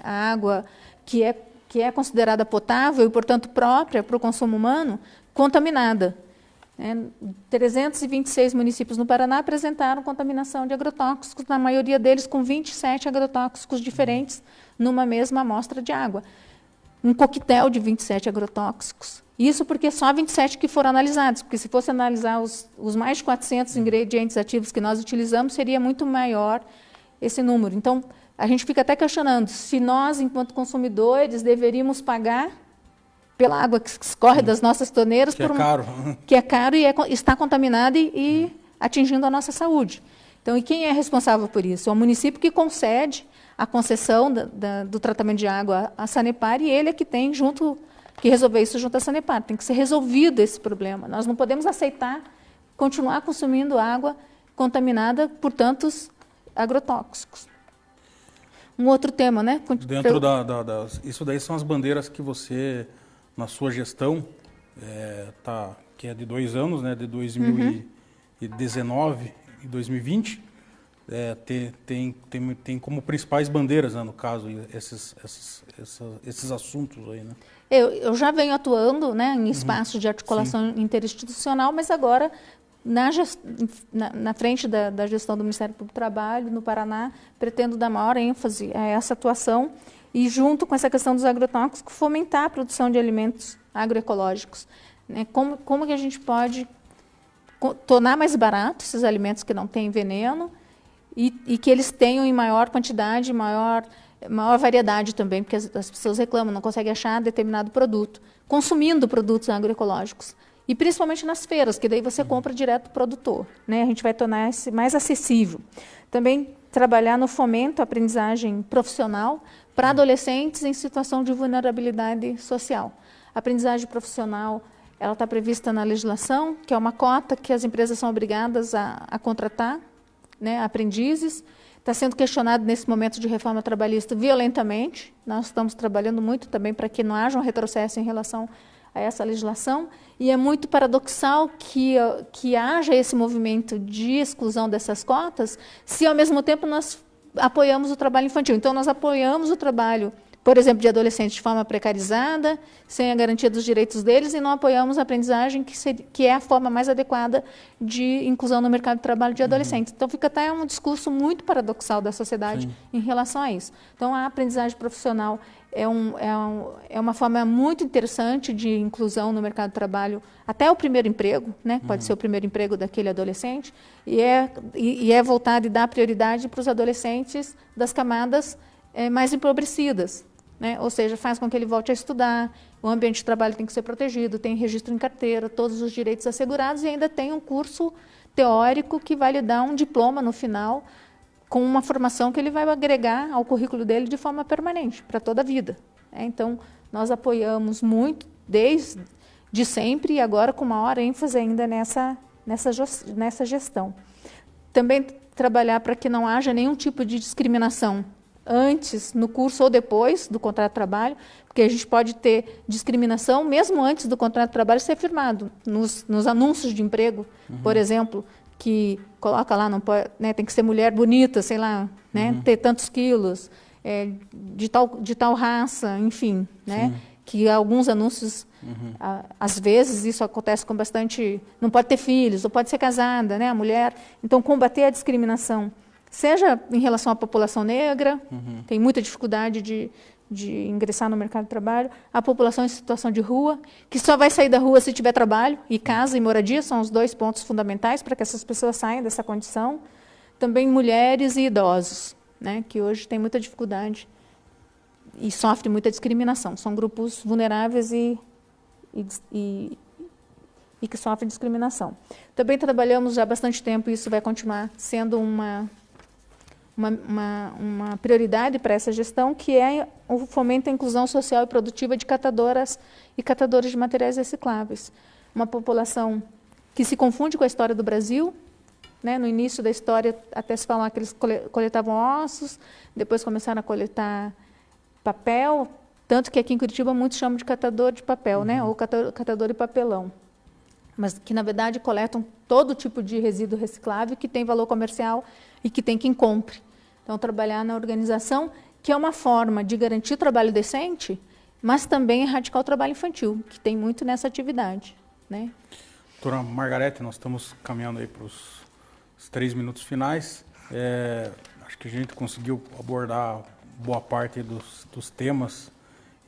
água que é considerada potável e, portanto, própria para o consumo humano, contaminada. 326 municípios no Paraná apresentaram contaminação de agrotóxicos, na maioria deles com 27 agrotóxicos diferentes numa mesma amostra de água. Um coquetel de 27 agrotóxicos. Isso porque só 27 que foram analisados, porque se fosse analisar os mais de 400 ingredientes ativos que nós utilizamos, seria muito maior esse número. Então, a gente fica até questionando se nós, enquanto consumidores, deveríamos pagar pela água que escorre das nossas torneiras, que é caro e está contaminada e atingindo a nossa saúde. Então, e quem é responsável por isso? É o município que concede a concessão do tratamento de água à Sanepar, e ele é que tem que resolver isso junto à Sanepar. Tem que ser resolvido esse problema. Nós não podemos aceitar continuar consumindo água contaminada por tantos agrotóxicos. Um outro tema, né? Dentro isso daí são as bandeiras que você, na sua gestão, que é de 2 anos, né, de 2019 e 2020, tem como principais bandeiras, né, no caso, esses assuntos aí, né? Eu já venho atuando, né, em espaços de articulação interinstitucional, mas agora na frente da gestão do Ministério Público do Trabalho, no Paraná, pretendo dar maior ênfase a essa atuação e, junto com essa questão dos agrotóxicos, fomentar a produção de alimentos agroecológicos. Né? Como que a gente pode tornar mais barato esses alimentos que não têm veneno e que eles tenham em maior quantidade, maior variedade também, porque as pessoas reclamam, não conseguem achar determinado produto, consumindo produtos agroecológicos. E principalmente nas feiras, que daí você compra direto do produtor. Né? A gente vai tornar isso mais acessível. Também trabalhar no fomento à aprendizagem profissional para adolescentes em situação de vulnerabilidade social. A aprendizagem profissional, ela está prevista na legislação, que é uma cota que as empresas são obrigadas a contratar, né, aprendizes. Está sendo questionado nesse momento de reforma trabalhista violentamente. Nós estamos trabalhando muito também para que não haja um retrocesso em relação a essa legislação, e é muito paradoxal que haja esse movimento de exclusão dessas cotas, se ao mesmo tempo nós apoiamos o trabalho infantil. Então, nós apoiamos o trabalho, por exemplo, de adolescentes de forma precarizada, sem a garantia dos direitos deles, e não apoiamos a aprendizagem, que é a forma mais adequada de inclusão no mercado de trabalho de adolescentes. Então, fica até um discurso muito paradoxal da sociedade em relação a isso. Então, a aprendizagem profissional é uma forma muito interessante de inclusão no mercado de trabalho, até o primeiro emprego, né? Pode ser o primeiro emprego daquele adolescente, e é voltado e dá prioridade para os adolescentes das camadas mais empobrecidas. Né? Ou seja, faz com que ele volte a estudar, o ambiente de trabalho tem que ser protegido, tem registro em carteira, todos os direitos assegurados, e ainda tem um curso teórico que vai lhe dar um diploma no final, com uma formação que ele vai agregar ao currículo dele de forma permanente, para toda a vida. Então, nós apoiamos muito, desde sempre, e agora com maior ênfase ainda nessa gestão. Também trabalhar para que não haja nenhum tipo de discriminação antes, no curso ou depois do contrato de trabalho, porque a gente pode ter discriminação mesmo antes do contrato de trabalho ser firmado, nos anúncios de emprego, por exemplo, que coloca lá, não pode, né, tem que ser mulher bonita, sei lá, né, ter tantos quilos, de tal raça, enfim, né, que alguns anúncios, às vezes, isso acontece com bastante, não pode ter filhos, ou pode ser casada, né, a mulher. Então, combater a discriminação, seja em relação à população negra, tem muita dificuldade de ingressar no mercado de trabalho, a população em situação de rua, que só vai sair da rua se tiver trabalho, e casa e moradia são os 2 pontos fundamentais para que essas pessoas saiam dessa condição. Também mulheres e idosos, né, que hoje têm muita dificuldade e sofrem muita discriminação. São grupos vulneráveis e que sofrem discriminação. Também trabalhamos já há bastante tempo, e isso vai continuar sendo uma prioridade para essa gestão, que é o fomento à inclusão social e produtiva de catadoras e catadores de materiais recicláveis. Uma população que se confunde com a história do Brasil, né? No início da história, até se falar que eles coletavam ossos, depois começaram a coletar papel, tanto que aqui em Curitiba muitos chamam de catador de papel, né? Ou catador de papelão. Mas que, na verdade, coletam todo tipo de resíduo reciclável que tem valor comercial e que tem quem compre. Então, trabalhar na organização, que é uma forma de garantir trabalho decente, mas também erradicar o trabalho infantil, que tem muito nessa atividade, né? Doutora Margarete, nós estamos caminhando aí para os 3 minutos finais. Acho que a gente conseguiu abordar boa parte dos temas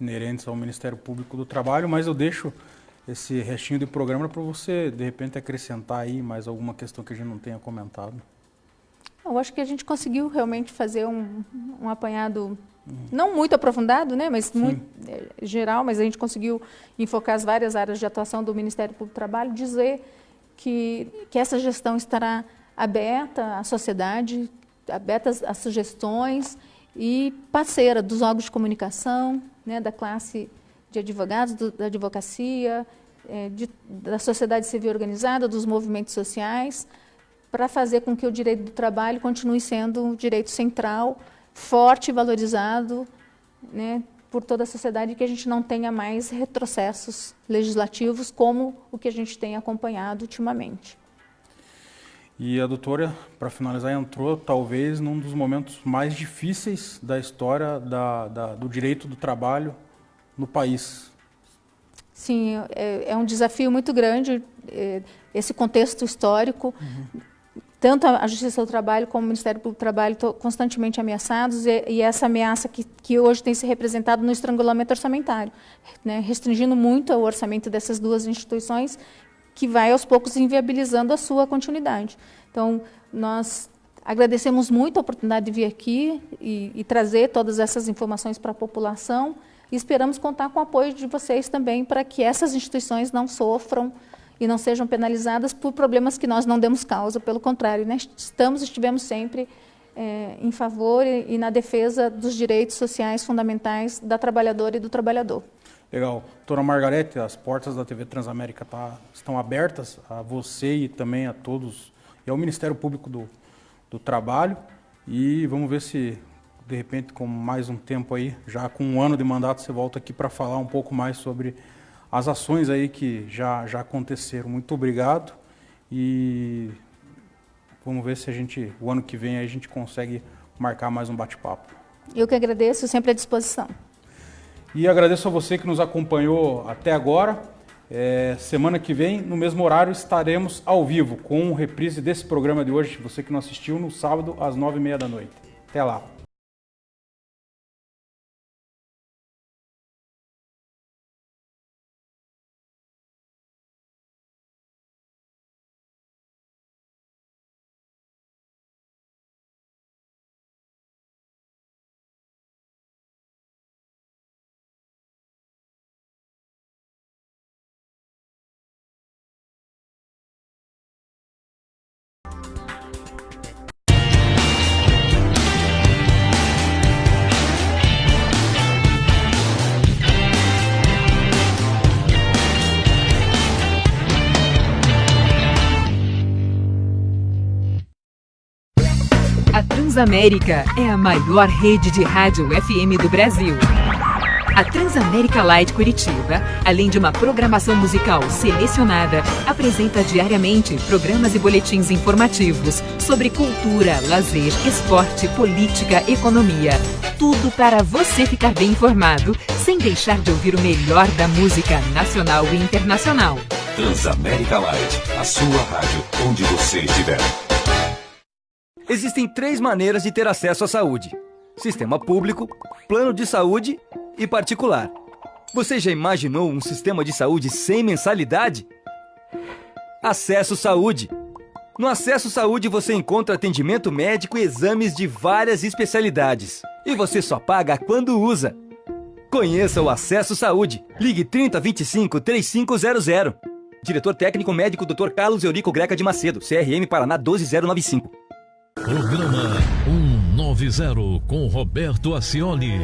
inerentes ao Ministério Público do Trabalho, mas eu deixo esse restinho de programa para você, de repente, acrescentar aí mais alguma questão que a gente não tenha comentado. Eu acho que a gente conseguiu realmente fazer um apanhado, não muito aprofundado, né, mas muito geral, mas a gente conseguiu enfocar as várias áreas de atuação do Ministério Público do Trabalho, dizer que essa gestão estará aberta à sociedade, aberta às sugestões e parceira dos órgãos de comunicação, né, da classe de advogados, da advocacia, da sociedade civil organizada, dos movimentos sociais, para fazer com que o direito do trabalho continue sendo um direito central, forte e valorizado, né, por toda a sociedade, e que a gente não tenha mais retrocessos legislativos como o que a gente tem acompanhado ultimamente. E a doutora, para finalizar, entrou talvez num dos momentos mais difíceis da história do direito do trabalho no país. Sim, é um desafio muito grande, esse contexto histórico. Tanto a Justiça do Trabalho como o Ministério Público do Trabalho estão constantemente ameaçados, e essa ameaça que hoje tem se representado no estrangulamento orçamentário, né, restringindo muito o orçamento dessas duas instituições, que vai aos poucos inviabilizando a sua continuidade. Então, nós agradecemos muito a oportunidade de vir aqui e trazer todas essas informações para a população, e esperamos contar com o apoio de vocês também para que essas instituições não sofram e não sejam penalizadas por problemas que nós não demos causa, pelo contrário, né? Estivemos sempre em favor e na defesa dos direitos sociais fundamentais da trabalhadora e do trabalhador. Legal. Doutora Margarete, as portas da TV Transamérica estão abertas a você e também a todos, e ao Ministério Público do Trabalho, e vamos ver se, de repente, com mais um tempo aí, já com 1 ano de mandato, você volta aqui para falar um pouco mais sobre as ações aí que já aconteceram. Muito obrigado, e vamos ver se o ano que vem, a gente consegue marcar mais um bate-papo. Eu que agradeço, sempre à disposição. E agradeço a você que nos acompanhou até agora. Semana que vem, no mesmo horário, estaremos ao vivo com reprise desse programa de hoje. Você que não assistiu, no sábado, às 9h30 da noite. Até lá. Transamérica é a maior rede de rádio FM do Brasil. A Transamérica Light Curitiba, além de uma programação musical selecionada, apresenta diariamente programas e boletins informativos sobre cultura, lazer, esporte, política, economia. Tudo para você ficar bem informado, sem deixar de ouvir o melhor da música nacional e internacional. Transamérica Light, a sua rádio onde você estiver. Existem 3 maneiras de ter acesso à saúde: sistema público, plano de saúde e particular. Você já imaginou um sistema de saúde sem mensalidade? Acesso Saúde. No Acesso Saúde você encontra atendimento médico e exames de várias especialidades. E você só paga quando usa. Conheça o Acesso Saúde. Ligue 3025 3500. Diretor técnico médico Dr. Carlos Eurico Greca de Macedo, CRM Paraná 12095. Programa 190 com Roberto Acioli.